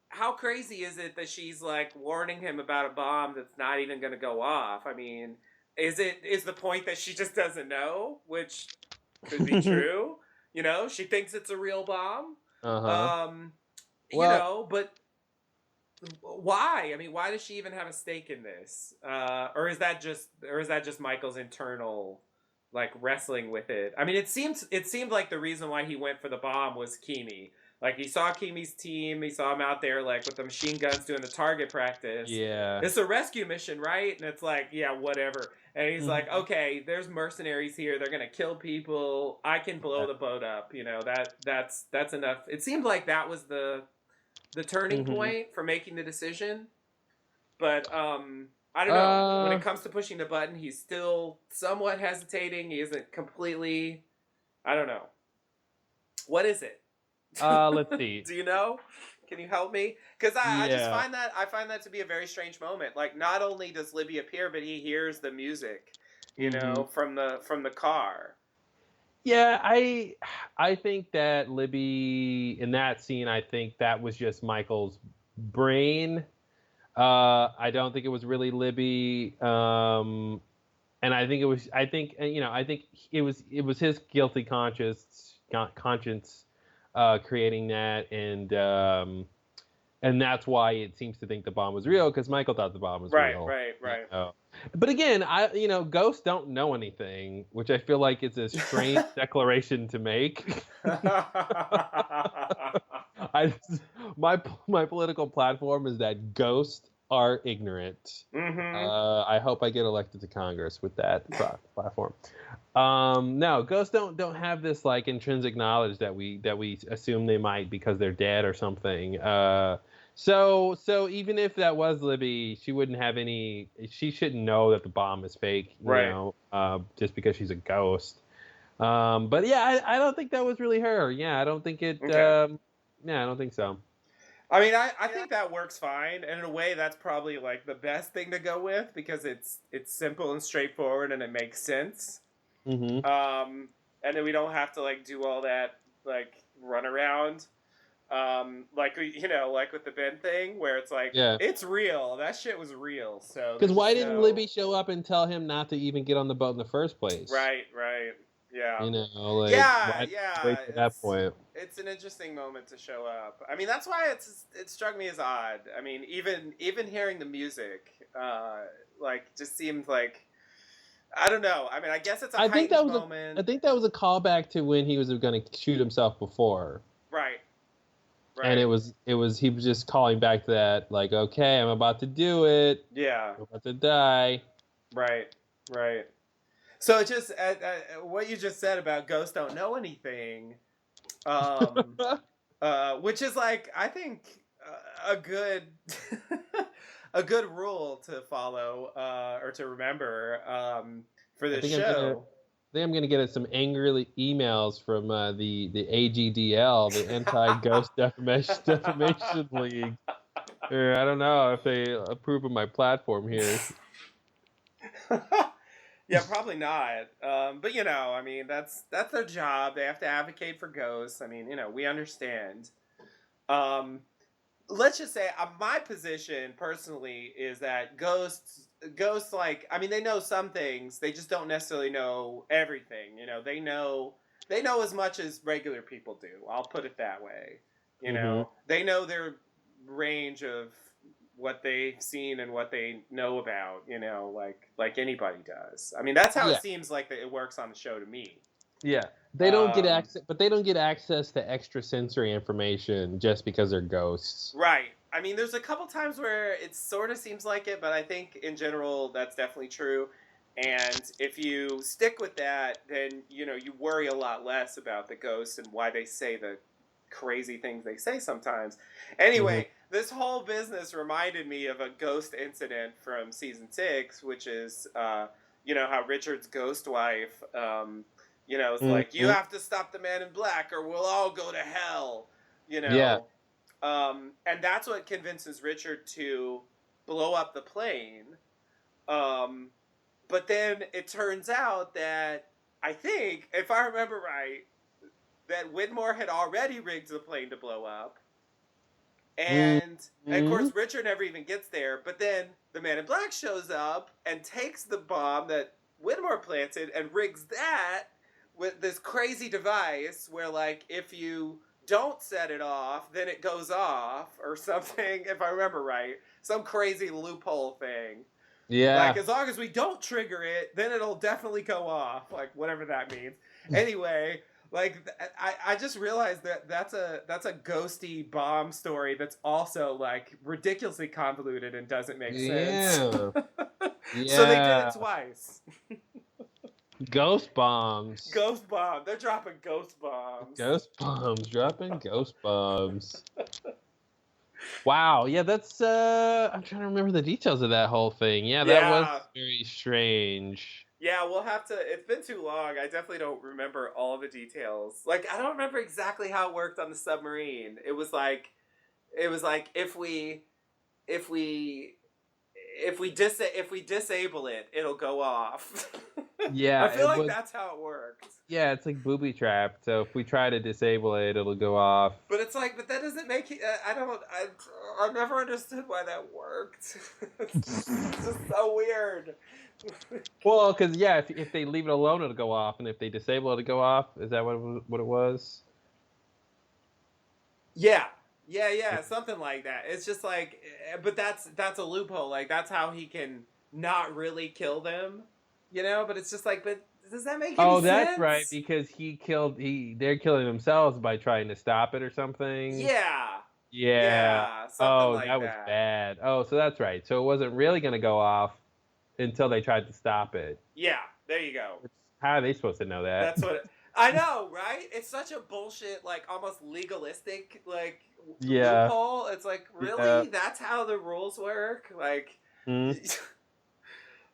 how crazy is it that she's like warning him about a bomb that's not even going to go off? I mean, is the point that she just doesn't know, which could be true? She thinks it's a real bomb. Uh-huh. Um, Well, but why? I mean, why does she even have a stake in this? Or is that just Michael's internal like wrestling with it? I mean, it seemed like the reason why he went for the bomb was Kimi. Like he saw Kimi's team, he saw him out there like with the machine guns doing the target practice. yeah. It's a rescue mission, right? And it's like, yeah, whatever. And he's like, Mm-hmm. okay, there's mercenaries here. They're gonna kill people. I can blow the boat up. That's enough. It seemed like that was the turning Mm-hmm. point for making the decision. But I don't know. When Uh, it comes to pushing the button, he's still somewhat hesitating. He isn't completely. I don't know. What is it? let's see. Do you know? Can you help me? Because I just Yeah. find that to be a very strange moment. Like not only does Libby appear, but he hears the music, Mm-hmm. from the car. Yeah, I think that Libby in that scene, I think that was just Michael's brain. I don't think it was really Libby. And I think it was. I think I think it was his guilty conscience creating that, and that's why it seems to think the bomb was real because Michael thought the bomb was Right, real. right, right. But again, ghosts don't know anything, which I feel like it's a strange declaration to make. I my political platform is that ghosts are ignorant. Mm-hmm. I hope I get elected to Congress with that platform. No, ghosts don't have this like intrinsic knowledge that we assume they might because they're dead or something. So even if that was Libby, she wouldn't have any. She shouldn't know that the bomb is fake. Right. Just because she's a ghost. But yeah, I don't think that was really her. Yeah, I don't think it. Okay. Yeah, I don't think so. I mean, I think that works fine, and in a way, that's probably like the best thing to go with because it's simple and straightforward, and it makes sense. Mm-hmm. And then we don't have to like do all that like run around. Like like with the Ben thing, where it's like Yeah. it's real. That shit was real. So Because why didn't no... Libby show up and tell him not to even get on the boat in the first place? Right. Yeah. You know, like Yeah. why wait to that point? It's an interesting moment to show up. I mean, that's why it struck me as odd. I mean, even hearing the music, like just seemed like, I don't know. I mean, I guess it's a heightened moment. I think that was a callback to when he was going to shoot himself before. Right. And he was just calling back to that, like, okay, I'm about to do it. Yeah. I'm about to die. Right. So it just what you just said about ghosts don't know anything, which is like, I think, a good a good rule to follow, or to remember, for this show. I think I'm going to get some angry emails from the AGDL, the Anti-Ghost Defamation League. I don't know if they approve of my platform here. Yeah, probably not. But I mean, that's their job. They have to advocate for ghosts. I mean, we understand. Let's just say my position personally is that ghosts, like, I mean, they know some things. They just don't necessarily know everything. They know as much as regular people do. I'll put it that way. They know their range of what they've seen and what they know about, like anybody does. I mean, that's how it seems like that it works on the show to me. Yeah. They don't get access, but they don't get access to extrasensory information just because they're ghosts. Right. I mean, there's a couple times where it sort of seems like it, but I think in general that's definitely true. And if you stick with that, then you worry a lot less about the ghosts and why they say the crazy things they say sometimes. Anyway, this whole business reminded me of a ghost incident from season 6, which is how Richard's ghost wife, it's like, you have to stop the man in black or we'll all go to hell, Yeah. And that's what convinces Richard to blow up the plane. But then it turns out that, I think, if I remember right, that Widmore had already rigged the plane to blow up. And of course, Richard never even gets there. But then the man in black shows up and takes the bomb that Widmore planted and rigs that with this crazy device where, like, if you don't set it off, then it goes off or something, if I remember right. Some crazy loophole thing. Yeah. Like, as long as we don't trigger it, then it'll definitely go off. Like, whatever that means. Anyway, like, I just realized that that's a ghosty bomb story that's also, like, ridiculously convoluted and doesn't make sense. Yeah. So they did it twice. Ghost bombs. Ghost bomb. They're dropping ghost bombs. Ghost bombs. Dropping ghost bombs. Wow. Yeah, that's I'm trying to remember the details of that whole thing. Yeah, that was very strange. Yeah, we'll have to, it's been too long. I definitely don't remember all the details. Like, I don't remember exactly how it worked on the submarine. It was like if we disable it, it'll go off. Yeah, I feel like that's how it worked. Yeah, it's like booby trapped. So if we try to disable it, it'll go off. But it's like, but that doesn't make it. I never understood why that worked. It's just so weird. Well, because if they leave it alone, it'll go off, and if they disable it, it'll go off. Is that what it was? Yeah, something like that. It's just like, but that's a loophole. Like, that's how he can not really kill them, But it's just like, but does that make any sense? Oh, that's right, because they're killing themselves by trying to stop it or something. Yeah. Something like that was bad. Oh, so that's right. So it wasn't really going to go off until they tried to stop it. Yeah, there you go. How are they supposed to know that? That's what I know, right? It's such a bullshit, like, almost legalistic, like, loophole. It's like, really? That's how the rules work? Like, like,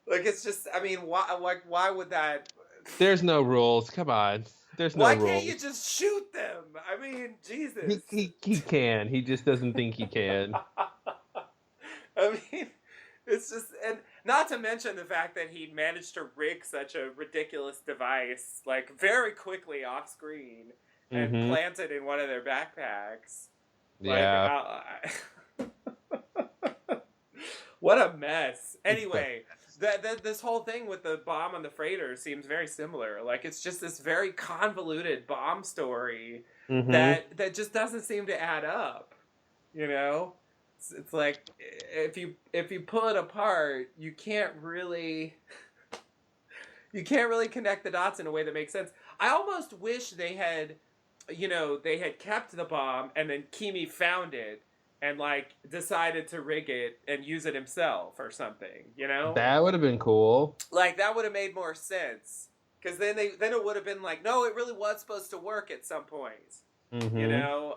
it's just, I mean, why would that? There's no rules. Come on. There's no rules. Why can't you just shoot them? I mean, Jesus. He can. He just doesn't think he can. I mean, it's just, and not to mention the fact that he managed to rig such a ridiculous device, like, very quickly off screen and plant it in one of their backpacks. Yeah. What a mess. Anyway, this whole thing with the bomb on the freighter seems very similar. Like, it's just this very convoluted bomb story that just doesn't seem to add up. You know, it's like if you pull it apart, you can't really connect the dots in a way that makes sense. I almost wish they had kept the bomb and then Kimi found it and like decided to rig it and use it himself or something, you know? That would have been cool. Like, that would have made more sense. Because then it would have been like, no, it really was supposed to work at some point. You know?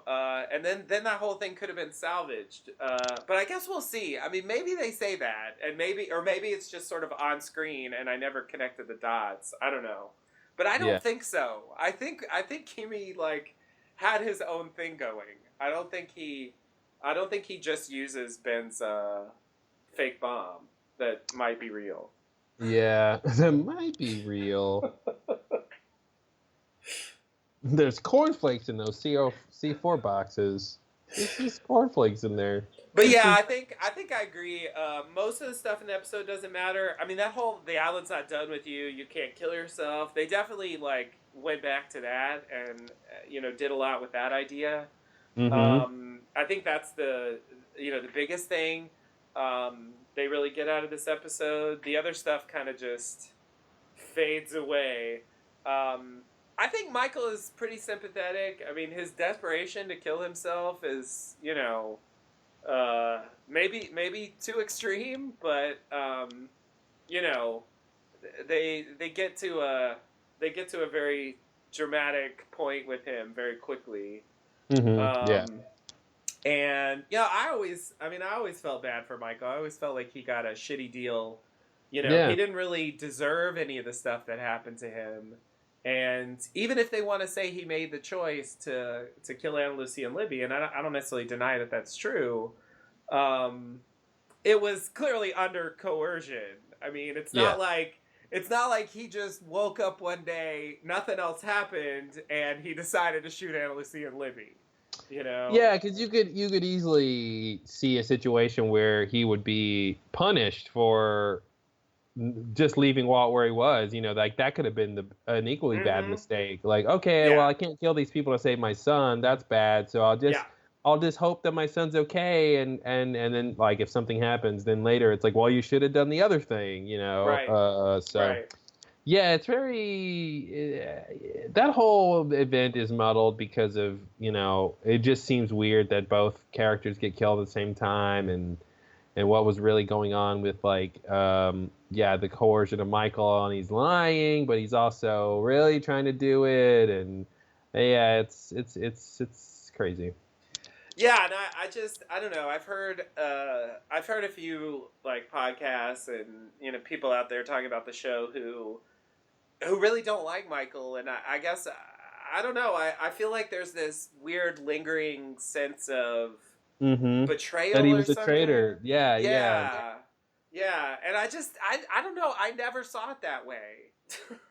And then that whole thing could have been salvaged. But I guess we'll see. I mean, maybe they say that, and maybe it's just sort of on screen and I never connected the dots. I don't know. But I don't think so. I think Kimi like had his own thing going. I don't think he just uses Ben's fake bomb that might be real. Yeah, that might be real. There's cornflakes in those C4 boxes. There's just cornflakes in there. But yeah, I think I agree. Most of the stuff in the episode doesn't matter. I mean, the island's not done with you. You can't kill yourself. They definitely like went back to that and did a lot with that idea. I think that's the biggest thing they really get out of this episode. The other stuff kind of just fades away. I think Michael is pretty sympathetic. I mean, his desperation to kill himself is, maybe too extreme, but they get to a very dramatic point with him very quickly. And I always felt bad for Michael. I always felt like he got a shitty deal. He didn't really deserve any of the stuff that happened to him. And even if they want to say he made the choice to kill Ana Lucia and Libby, and I don't necessarily deny that that's true, it was clearly under coercion. I mean, it's not like he just woke up one day, nothing else happened, and he decided to shoot Ana Lucia and Libby. Yeah, because you could easily see a situation where he would be punished for just leaving Walt where he was. Like that could have been an equally bad mistake. Like, okay, well, I can't kill these people to save my son. That's bad. So I'll just hope that my son's okay. And then like if something happens, then later it's like, well, you should have done the other thing. Right. Right. Yeah, it's very that whole event is muddled because of it just seems weird that both characters get killed at the same time and what was really going on with like the coercion of Michael, and he's lying, but he's also really trying to do it, and it's crazy. Yeah, and I don't know. I've heard a few like podcasts and people out there talking about the show who really don't like Michael, and I guess I don't know. I feel like there's this weird lingering sense of betrayal. That he was or a traitor. Yeah. And I don't know. I never saw it that way.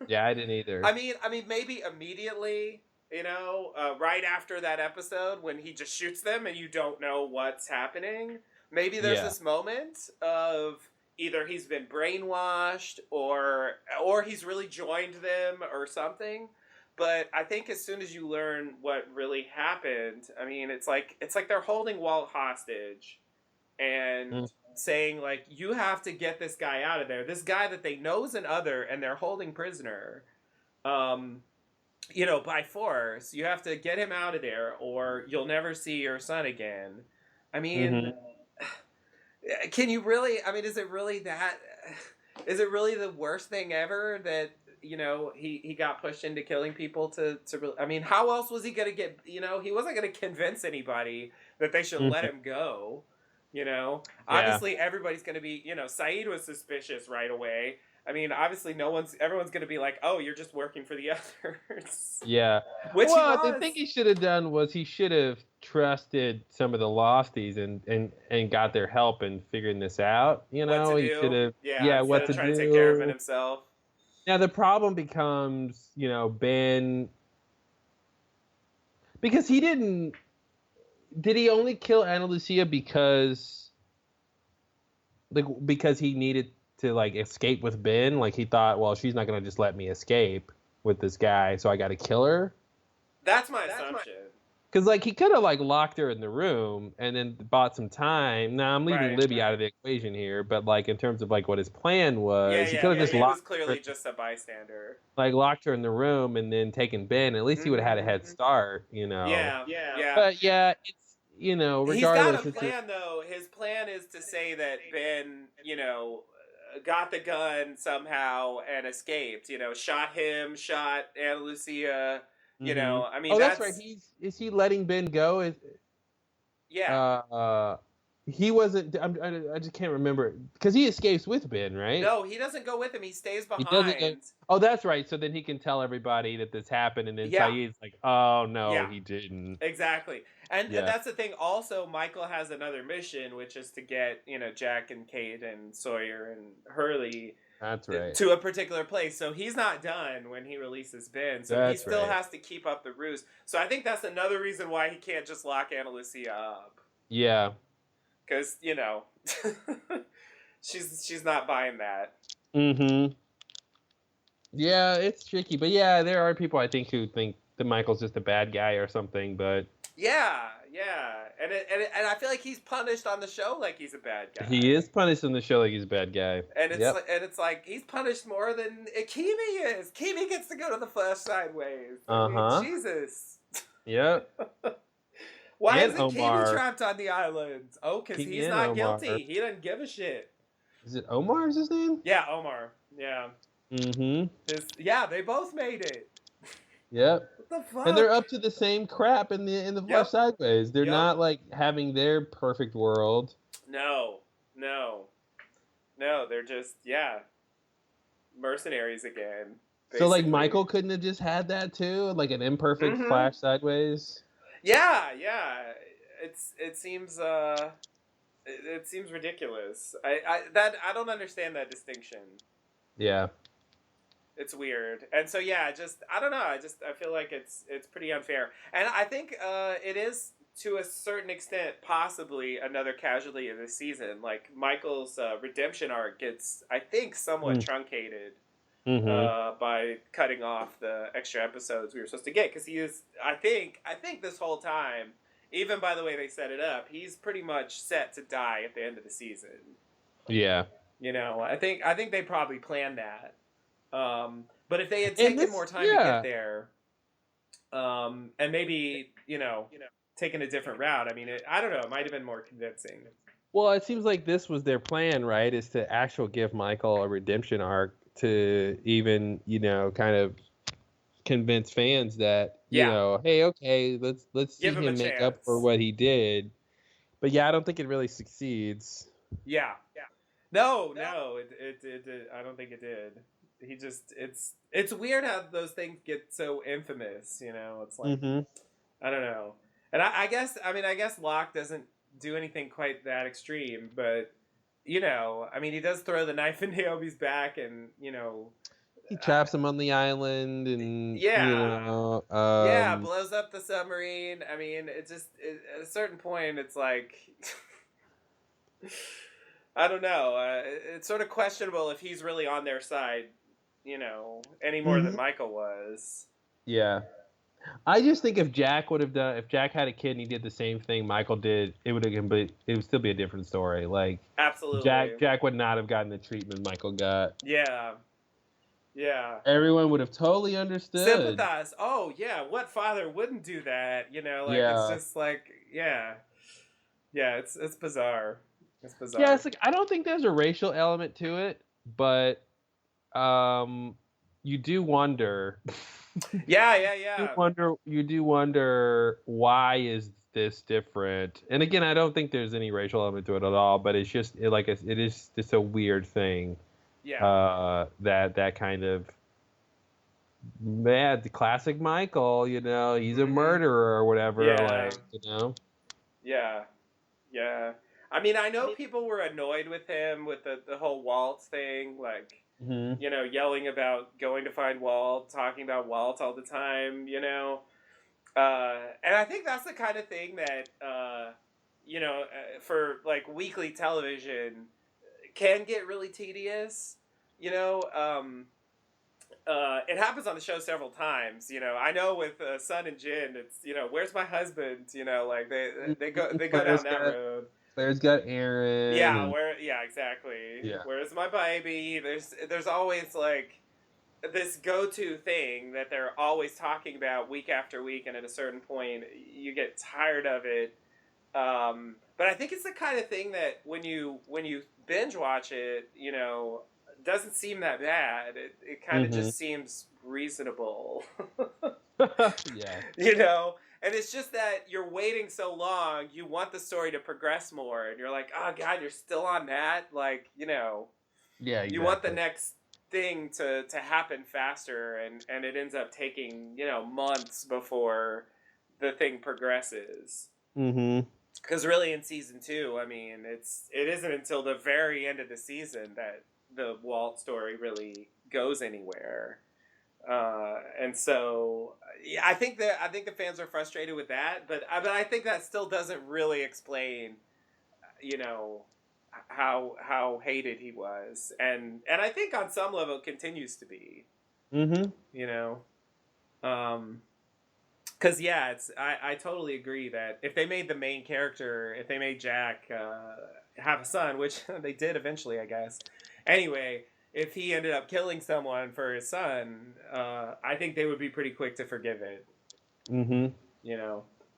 Yeah, I didn't either. I mean, maybe immediately, right after that episode when he just shoots them and you don't know what's happening. Maybe there's this moment of either he's been brainwashed or he's really joined them or something. But I think as soon as you learn what really happened, I mean, it's like they're holding Walt hostage and saying like, you have to get this guy out of there. This guy that they know is an other and they're holding prisoner, by force. You have to get him out of there or you'll never see your son again. I mean, can you really, is it really the worst thing ever that, he got pushed into killing people to how else was he going to get, he wasn't going to convince anybody that they should let him go, Obviously everybody's going to be, Saeed was suspicious right away. I mean, obviously everyone's going to be like, oh, you're just working for the others. Yeah. The thing he should have done was he should have trusted some of the Losties and got their help in figuring this out. He should have, what to do. To take care of it himself. Now the problem becomes, Ben, because he didn't did he only kill Ana Lucia because he needed to like escape with Ben? Like he thought, well, she's not gonna just let me escape with this guy, so I got to kill her. That's my assumption. Because like he could have like locked her in the room and then bought some time. Now I'm leaving Libby out of the equation here, but like in terms of like what his plan was, he could have just locked. He was clearly just a bystander. Like locked her in the room and then taken Ben. At least he would have had a head start, you know. Yeah. But yeah, it's regardless. He's got a plan though. His plan is to say that Ben, got the gun somehow and escaped. Shot him, shot Ana Lucia. I mean, that's right. Is he letting Ben go? Yeah. He wasn't. I just can't remember because he escapes with Ben, right? No, he doesn't go with him. He stays behind. Oh, that's right. So then he can tell everybody that this happened, and then Sayid's like, "Oh no, he didn't." Exactly. And that's the thing. Also, Michael has another mission, which is to get Jack and Kate and Sawyer and Hurley. That's right. To a particular place. So he's not done when he releases Ben. So he still has to keep up the ruse. So I think that's another reason why he can't just lock Ana Lucia up. Yeah. Because, she's not buying that. Mm-hmm. Yeah, it's tricky. But yeah, there are people I think who think that Michael's just a bad guy or something, but... Yeah. And I feel like he's punished on the show like he's a bad guy. He is punished on the show like he's a bad guy. And it's like he's punished more than Akemi is. Akemi gets to go to the Flash sideways. I mean, Jesus. Yep. Why isn't Akemi trapped on the island? Oh, because he's not guilty. He doesn't give a shit. Is it Omar? Is his name? Yeah, Omar. Yeah. Mm-hmm. They both made it. Yep. What the fuck? And they're up to the same crap in the Flash sideways. They're not like having their perfect world. No. They're just mercenaries again. Basically. So like Michael couldn't have just had that too, like an imperfect Flash sideways. Yeah. It seems ridiculous. I don't understand that distinction. Yeah. It's weird. And so I don't know. I feel like it's pretty unfair. And I think it is to a certain extent possibly another casualty of this season. Like Michael's redemption arc gets, I think, somewhat truncated by cutting off the extra episodes we were supposed to get, because he is, I think this whole time, even by the way they set it up, he's pretty much set to die at the end of the season. Yeah. I think they probably planned that. But if they had taken more time to get there, and maybe, taken a different route, I mean, I don't know, it might have been more convincing. Well, it seems like this was their plan, right? Is to actually give Michael a redemption arc to even, kind of convince fans that, hey, okay, let's see him make up for what he did. But yeah, I don't think it really succeeds. Yeah. No, it I don't think it did. He just, it's weird how those things get so infamous, It's like, I don't know. And I guess Locke doesn't do anything quite that extreme, but, he does throw the knife in Naomi's back and, he traps him on the island and, blows up the submarine. I mean, at a certain point, it's like, I don't know. It's sort of questionable if he's really on their side, any more than Michael was. Yeah. I just think if Jack had a kid and he did the same thing Michael did, it would still be a different story. Like, absolutely, Jack would not have gotten the treatment Michael got. Yeah. Everyone would have totally understood. Sympathize. Oh yeah, what father wouldn't do that? It's just like, it's bizarre. It's bizarre. Yeah, it's like I don't think there's a racial element to it, but you do wonder. Yeah. You do wonder why is this different? And again, I don't think there's any racial element to it at all, but it's just it is just a weird thing. Yeah. That kind of the classic Michael, he's a murderer or whatever. Yeah. Yeah. I mean, I know people were annoyed with him with the whole Walt thing, like, yelling about going to find Walt, talking about Walt all the time, And I think that's the kind of thing that for like weekly television can get really tedious. You know, it happens on the show several times. You know, I know with Sun and Jin, it's where's my husband? You know, like they go down that road. Claire's got Aaron. Yeah, exactly. Yeah. Where's my baby? There's always like this go-to thing that they're always talking about week after week, and at a certain point you get tired of it. But I think it's the kind of thing that when you binge watch it, doesn't seem that bad. It kind of just seems reasonable. Yeah. And it's just that you're waiting so long, you want the story to progress more, and you're like, oh God, you're still on that? Like, Yeah, exactly. You want the next thing to happen faster, and it ends up taking, months before the thing progresses. Because really in season 2, I mean, it isn't until the very end of the season that the Walt story really goes anywhere. And so I think the fans are frustrated with that, but I think that still doesn't really explain, how hated he was, and I think on some level it continues to be. Because I totally agree that if they made the main character, if they made Jack have a son, which they did eventually, I guess. Anyway, if he ended up killing someone for his son, I think they would be pretty quick to forgive it.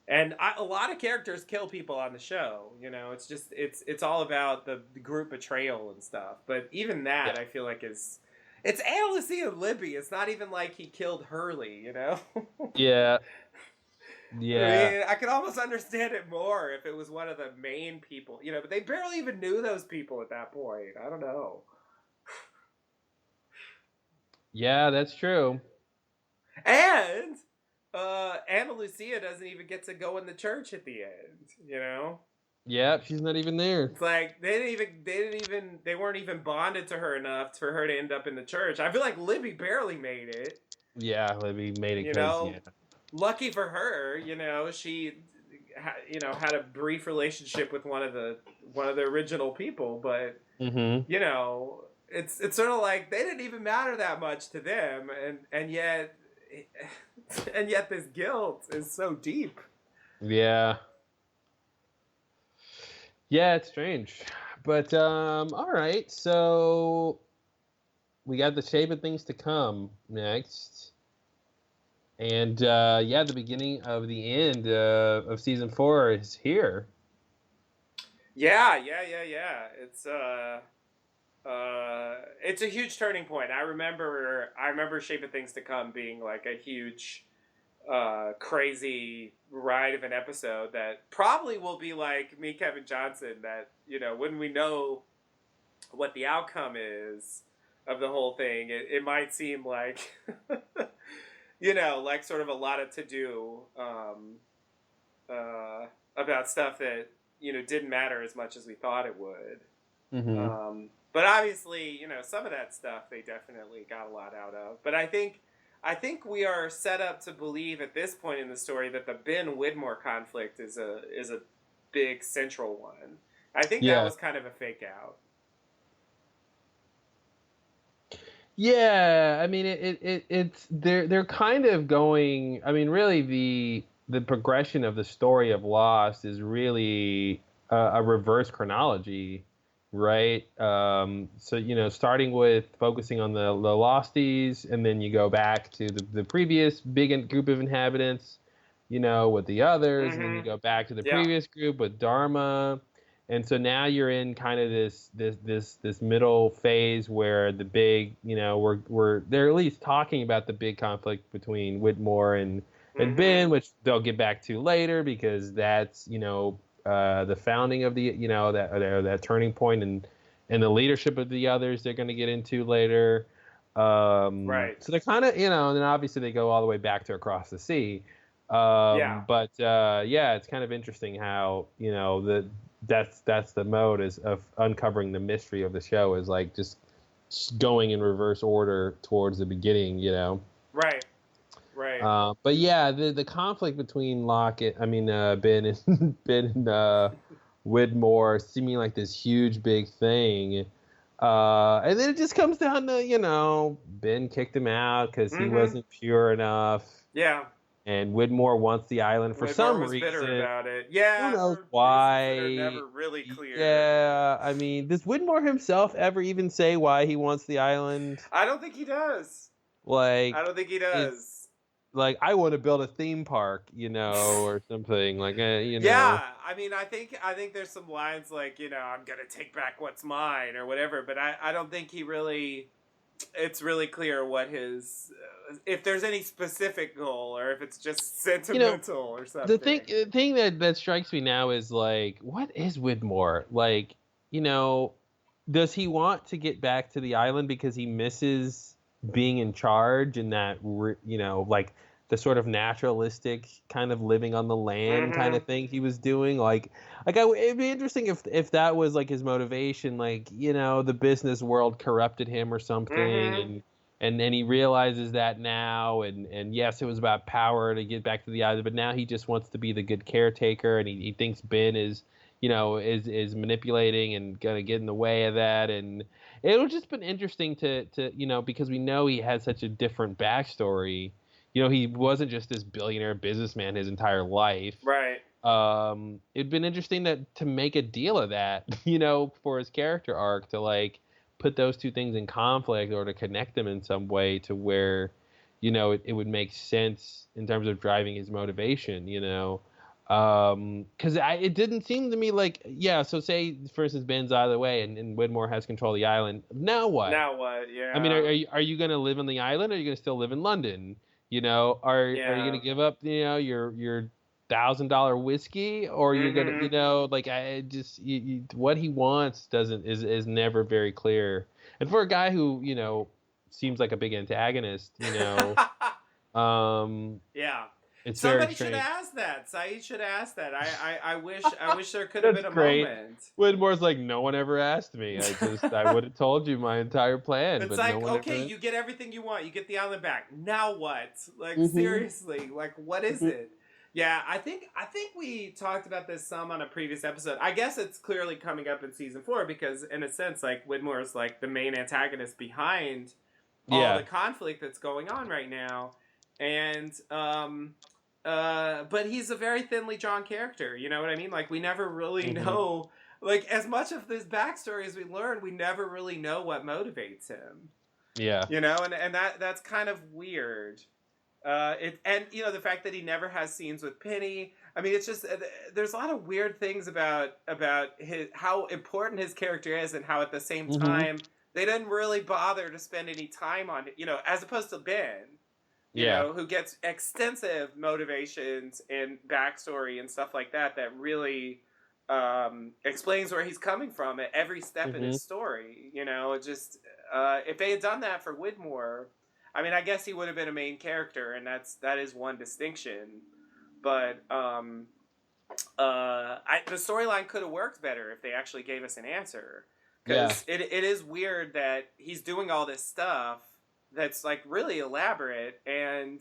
And a lot of characters kill people on the show. It's just it's all about the group betrayal and stuff. But even that, I feel like it's Ana Lucia and Libby. It's not even like he killed Hurley. Yeah. Yeah. I mean, I could almost understand it more if it was one of the main people. But they barely even knew those people at that point. I don't know. Yeah, that's true. And Ana Lucia doesn't even get to go in the church at the end, Yeah, she's not even there. It's like they weren't even bonded to her enough for her to end up in the church. I feel like Libby barely made it. Yeah, Libby made it. Lucky for her, she had a brief relationship with one of the original people, but it's sort of like they didn't even matter that much to them, and yet this guilt is so deep. Yeah, it's strange, but all right. So we got the Shape of Things to Come next. And the beginning of the end of season 4 is here. Yeah. It's a huge turning point. I remember Shape of Things to Come being like a huge, crazy ride of an episode that probably will be like Me, Kevin Johnson. That when we know what the outcome is of the whole thing, it might seem like. Like sort of a lot of to-do about stuff that, didn't matter as much as we thought it would. But obviously, some of that stuff they definitely got a lot out of. But I think we are set up to believe at this point in the story that the Ben Widmore conflict is a big central one. I think that was kind of a fake out. Yeah, I mean it's they're kind of going. I mean, really the progression of the story of Lost is really a reverse chronology, right? So starting with focusing on the Losties, and then you go back to the previous big group of inhabitants, with the others, and then you go back to the previous group with Dharma. And so now you're in kind of this middle phase where the big, they're at least talking about the big conflict between Widmore and Ben, which they'll get back to later because that's, the founding of the, that turning point and the leadership of the others they're going to get into later. Right. So they're kind of, and then obviously they go all the way back to Across the Sea. But it's kind of interesting how, that's the mode of uncovering the mystery of the show is like just going in reverse order towards the beginning, Right. Right. But yeah, the conflict between Ben and Ben and Widmore seeming like this huge big thing. And then it just comes down to, Ben kicked him out because he wasn't pure enough. Yeah. And Widmore wants the island for Widmore some was bitter reason. about it. Who Yeah, knows for reasons that are why? never really clear. Yeah, I mean, does Widmore himself ever even say why he wants the island? I don't think he does. Like, I don't think he does. Like, I want to build a theme park, or something like, Yeah, I mean, I think there's some lines like, I'm gonna take back what's mine or whatever, but I don't think he really. It's really clear what his, if there's any specific goal or if it's just sentimental or something. The thing that strikes me now is like, what is Widmore like? Does he want to get back to the island because he misses being in charge and that like the sort of naturalistic kind of living on the land kind of thing he was doing? It'd be interesting if that was like his motivation, like the business world corrupted him or something, and then he realizes that now, and yes, it was about power to get back to the island, but now he just wants to be the good caretaker, and he thinks Ben is is manipulating and gonna get in the way of that. And it'll just been interesting to because we know he has such a different backstory. He wasn't just this billionaire businessman his entire life. Right. It'd been interesting to make a deal of that, for his character arc, to like put those two things in conflict or to connect them in some way to where, it would make sense in terms of driving his motivation, because it didn't seem to me like, so say, for instance, Ben's out of the way and Widmore has control of the island. Now what? Yeah. I mean, are you going to live on the island or are you going to still live in London? Are you going to give up, your $1,000 whiskey, or you're gonna, what he wants is never very clear. And for a guy who, seems like a big antagonist, yeah. It's somebody should ask that. Saeed should ask that. I wish there could have been a moment. Widmore's like, no one ever asked me. I would have told you my entire plan. It's but like, no one okay, you get everything you want. You get the island back. Now what? Like, seriously, like, what is it? Yeah, I think we talked about this some on a previous episode. I guess it's clearly coming up in season 4 because, in a sense, like, Widmore is like the main antagonist behind all the conflict that's going on right now, and but he's a very thinly drawn character. You know what I mean? Like, we never really know, like, as much of this backstory as we learn, we never really know what motivates him. Yeah, and that's kind of weird. The fact that he never has scenes with Penny. I mean, it's just there's a lot of weird things about how important his character is, and how at the same time they didn't really bother to spend any time on it. As opposed to Ben, you know, who gets extensive motivations and backstory and stuff like that really explains where he's coming from at every step in his story. If they had done that for Widmore, I mean, I guess he would have been a main character, and that is one distinction. But the storyline could have worked better if they actually gave us an answer. Because it is weird that he's doing all this stuff that's like really elaborate and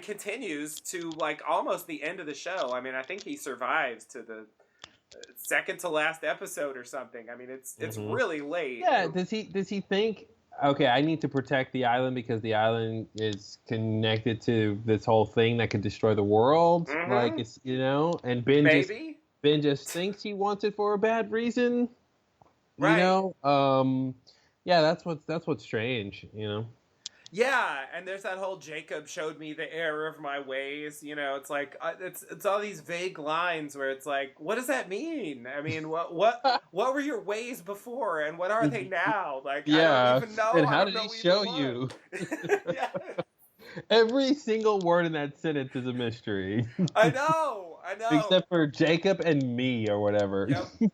continues to like almost the end of the show. I mean, I think he survives to the second to last episode or something. I mean, it's really late. Yeah. Does he think, okay, I need to protect the island because the island is connected to this whole thing that could destroy the world? Like, it's, and Ben just thinks he wants it for a bad reason. Right. Yeah, that's what's strange, Yeah, and there's that whole Jacob showed me the error of my ways. It's like it's all these vague lines where it's like, what does that mean? I mean, what were your ways before, and what are they now? Like, I don't even know. And how did he show you? Yeah. Every single word in that sentence is a mystery. I know. Except for Jacob and me or whatever.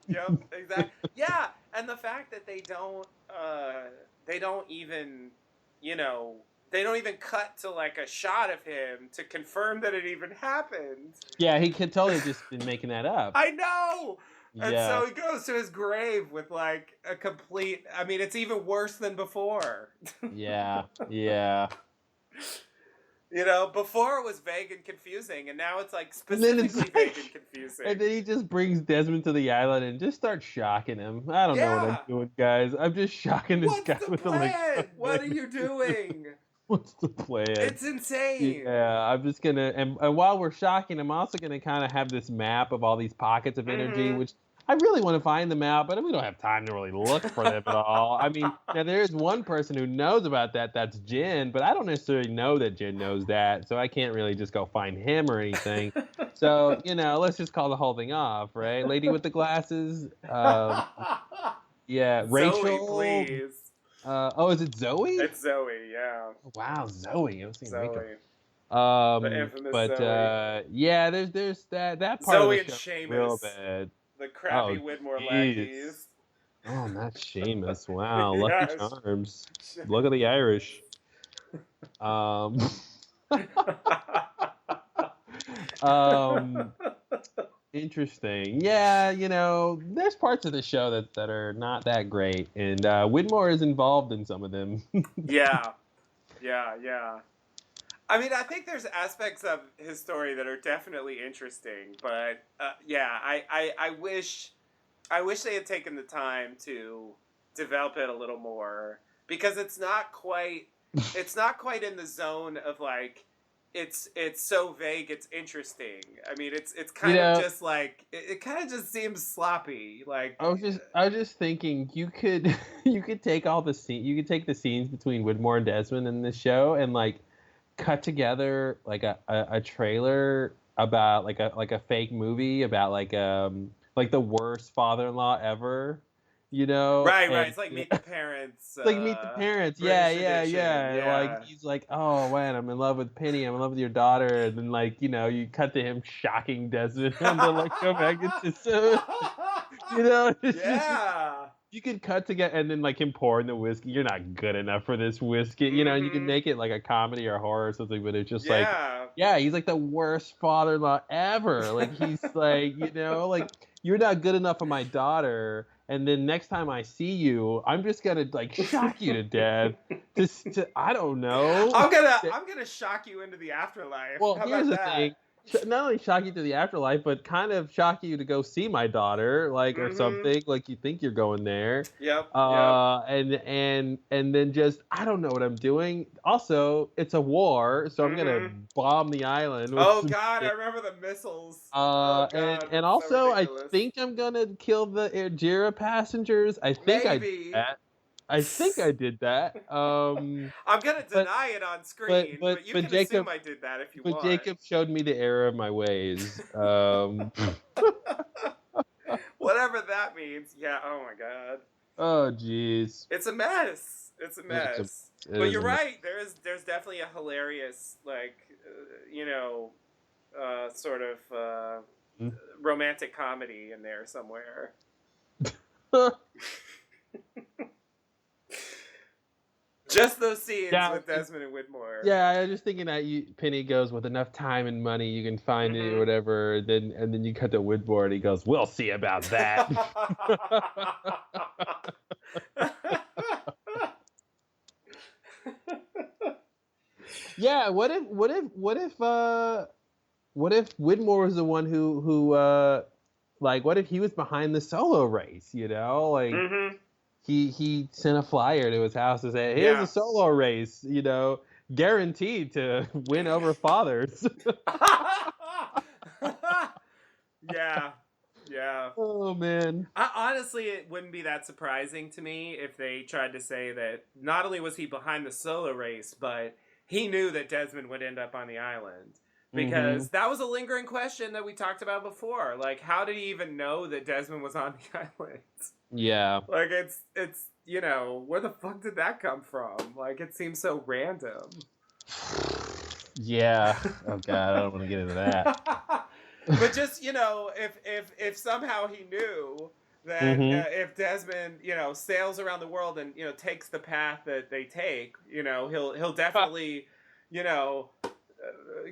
Yep, exactly. Yeah, and the fact that they don't even, they don't even cut to like a shot of him to confirm that it even happened. Yeah, he could totally just been making that up. I know. And so he goes to his grave with like a complete, I mean, it's even worse than before. Yeah. Before it was vague and confusing, and now it's like specifically vague and confusing. And then he just brings Desmond to the island and just starts shocking him. I don't know what I'm doing, guys. I'm just shocking this guy with the plan? What are you doing? What's the plan? It's insane. Yeah, I'm just gonna and while we're shocking, I'm also gonna kind of have this map of all these pockets of energy, which I really want to find them out, but we don't have time to really look for them at all. I mean, now there is one person who knows about that. That's Jin, but I don't necessarily know that Jin knows that, so I can't really just go find him or anything. So let's just call the whole thing off, right? Lady with the glasses. Yeah, Rachel. Zoe, please. Is it Zoe? It's Zoe, yeah. Wow, Zoe. I was thinking Zoe. The infamous Zoe. Yeah, there's that part Zoe of the show and Seamus, real bad. The crappy Widmore lackeys. Oh, not Seamus. Wow, Lucky Charms. Look at the Irish. Interesting. Yeah, there's parts of the show that are not that great, and Widmore is involved in some of them. Yeah. I mean, I think there's aspects of his story that are definitely interesting, but I wish they had taken the time to develop it a little more, because it's not quite in the zone of like it's so vague it's interesting. I mean, it's kind of just like it kind of just seems sloppy. Like I was just thinking you could take all the scenes between Widmore and Desmond in this show and like cut together like a trailer about like a fake movie about like the worst father-in-law ever, Right. It's like Meet the Parents. Like Meet the Parents. Yeah. Like he's like, oh man, I'm in love with Penny. I'm in love with your daughter. And then like you cut to him shocking Desmond and then like go back into you could cut together and then like him pouring the whiskey. You're not good enough for this whiskey, and you can make it like a comedy or horror or something, but it's just like, he's like the worst father-in-law ever. Like he's like, like you're not good enough for my daughter. And then next time I see you, I'm just gonna like shock you to death. I don't know. I'm gonna shock you into the afterlife. Well, here's the thing. Not only shock you to the afterlife, but kind of shock you to go see my daughter, like or something. Like you think you're going there. Yep. And then just I don't know what I'm doing. Also, it's a war, so I'm gonna bomb the island. Oh God, I remember the missiles. And also I think I'm gonna kill the Jira passengers. I think I did that. I I'm gonna deny it on screen, but you can assume I did that if you want. But Jacob showed me the error of my ways. Whatever that means. Yeah. Oh my God. Oh jeez. It's a mess. But you're right. There's definitely a hilarious sort of romantic comedy in there somewhere. Just those scenes with Desmond and Widmore. Yeah, I was just thinking that Penny goes, with enough time and money, you can find it or whatever. And then you cut to Widmore and he goes, we'll see about that. Yeah, what if Widmore was the one who what if he was behind the solo race, He sent a flyer to his house to say, here's a solo race, guaranteed to win over fathers. Yeah. Oh, man. Honestly, it wouldn't be that surprising to me if they tried to say that not only was he behind the solo race, but he knew that Desmond would end up on the island. Because that was a lingering question that we talked about before. Like, how did he even know that Desmond was on the island? Yeah. Like, it's where the fuck did that come from? Like, it seems so random. Yeah. Oh, God, I don't want to get into that. But just, if somehow he knew that if Desmond, sails around the world and, takes the path that they take, he'll definitely,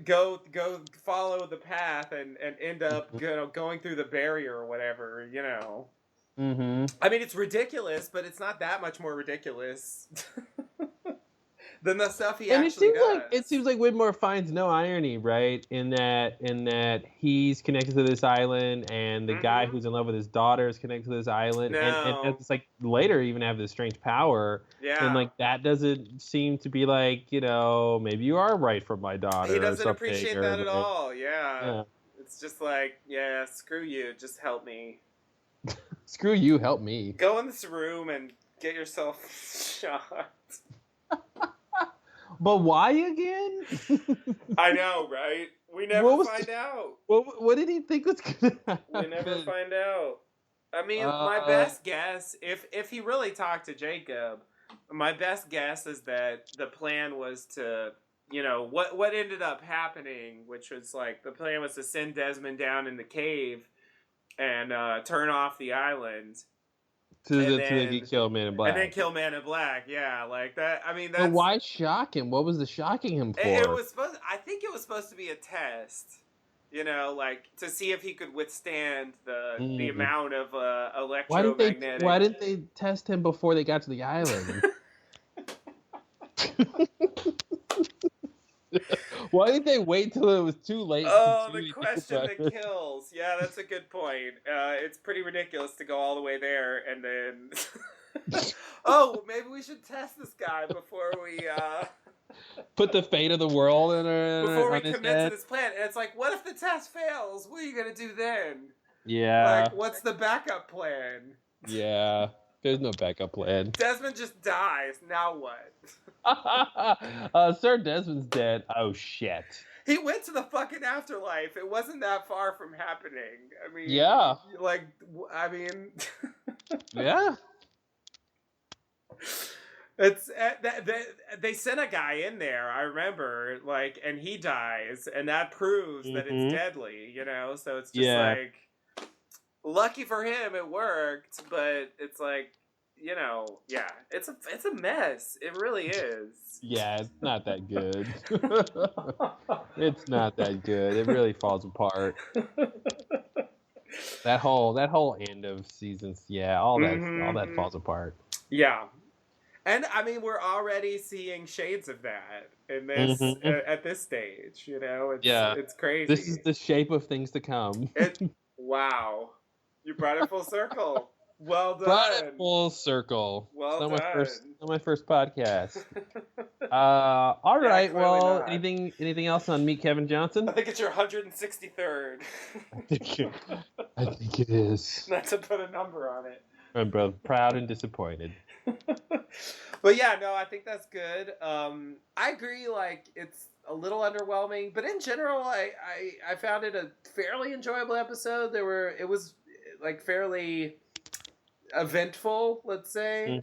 go follow the path and end up going through the barrier or whatever, I mean, it's ridiculous, but it's not that much more ridiculous than the stuff he and actually does. It seems like Widmore finds no irony, right? In that he's connected to this island, and the guy who's in love with his daughter is connected to this island, and it's like later even have this strange power, and like that doesn't seem to be like, you know, maybe you are right for my daughter. He doesn't or appreciate that at all. Yeah, it's just like, yeah, screw you, just help me. Screw you, help me. Go in this room and get yourself shot. But why again? I know, right? We never find out. What did he think was gonna happen? We never find out. I mean, my best guess, if he really talked to Jacob, my best guess is that the plan was to, you know, what ended up happening, which was like the plan was to send Desmond down in the cave and turn off the island. To kill Man in Black. And then kill Man in Black, yeah, like that. I mean, that's... But why shock him? What was the shocking him for? I think it was supposed to be a test, you know, like to see if he could withstand the amount of electromagnetic... Why didn't they test him before they got to the island? Why didn't they wait till it was too late? Oh, the question that kills. Yeah, that's a good point. It's pretty ridiculous to go all the way there and then... oh, maybe we should test this guy before we... put the fate of the world before we commit to this plan. And it's like, what if the test fails? What are you going to do then? Yeah. Like, what's the backup plan? Yeah. There's no backup plan. Desmond just dies. Now what? Sir Desmond's dead. Oh, shit. He went to the fucking afterlife. It wasn't that far from happening. I mean... Yeah. Like, I mean... yeah. It's they sent a guy in there, I remember, like, and he dies, and that proves that it's deadly, you know? So it's just like... Lucky for him, it worked, but it's like, you know, yeah, it's a mess. It really is. Yeah, it's not that good. It's not that good. It really falls apart. That whole end of seasons, yeah, all that falls apart. Yeah, and I mean, we're already seeing shades of that in this at this stage. You know, it's crazy. This is the shape of things to come. Wow. You brought it full circle. Well done. Brought it full circle. Well done. On my first podcast. All right. Yeah, well, not. Anything else on Meet Kevin Johnson? I think it's your 163rd. I think it is. Not to put a number on it. I'm both proud and disappointed. But yeah, no, I think that's good. I agree. Like, it's a little underwhelming, but in general, I found it a fairly enjoyable episode. It was like fairly eventful, let's say.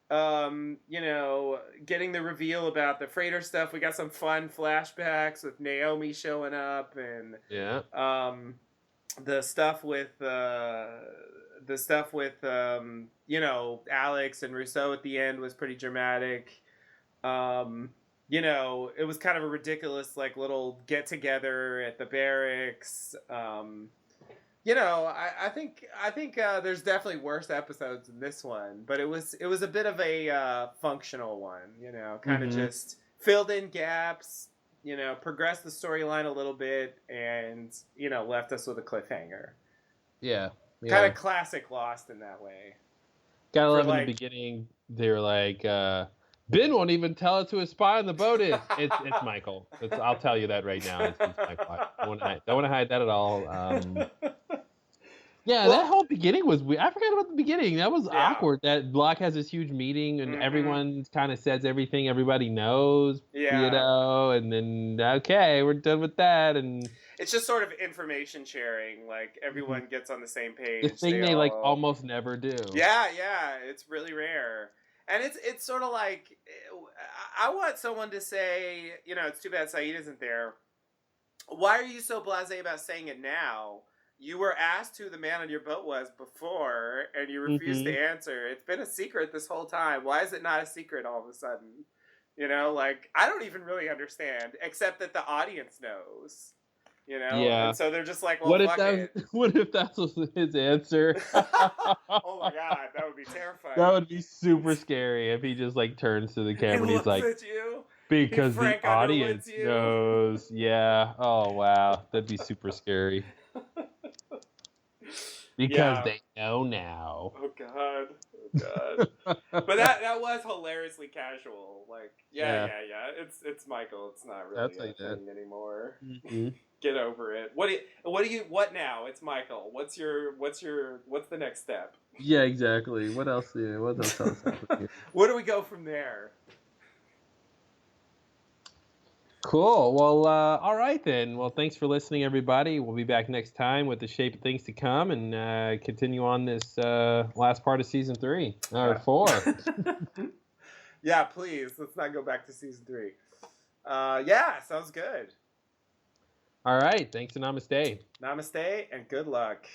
You know, getting the reveal about the freighter stuff. We got some fun flashbacks with Naomi showing up, and the stuff with you know, Alex and Rousseau at the end was pretty dramatic. You know, it was kind of a ridiculous, like, little get together at the barracks. You know, I think there's definitely worse episodes than this one, but it was a bit of a functional one. You know, kind of just filled in gaps. You know, progressed the storyline a little bit, and you know, left us with a cliffhanger. Yeah. Kind of classic Lost in that way. Gotta love in the beginning. They were like, Ben won't even tell it to his spy on the boat. It's Michael. I'll tell you that right now. It's Michael. I don't want to hide that at all. Yeah, that whole beginning was weird. I forgot about the beginning. That was awkward. That Locke has this huge meeting and everyone kind of says everything everybody knows. Yeah. You know, and then, okay, we're done with that. And it's just sort of information sharing. Like, everyone gets on the same page. The thing they like almost never do. Yeah. It's really rare. And it's sort of like, I want someone to say, you know, it's too bad Saeed isn't there. Why are you so blasé about saying it now? You were asked who the man on your boat was before, and you refused to answer. It's been a secret this whole time. Why is it not a secret all of a sudden? You know, like, I don't even really understand, except that the audience knows. You know? Yeah. And so they're just like, well, what if that was his answer? Oh my god, that would be terrifying. That would be super scary if he just, like, turns to the camera and he's like, at you. Because the Frank audience Underwood's you. knows. Yeah. Oh, wow. That'd be super scary. Because Yeah. they know now. Oh God. Oh God. But that was hilariously casual. Like, yeah. It's Michael. It's not really That's like a thing anymore. Mm-hmm. Get over it. What now? It's Michael. What's the next step? Yeah, exactly. What else happened here? Where do we go from there? Cool. Well, all right then. Well, thanks for listening, everybody. We'll be back next time with the shape of things to come and continue on this last part of season 3 or 4. Yeah, please. Let's not go back to season 3. Yeah, sounds good. All right. Thanks and namaste. Namaste and good luck.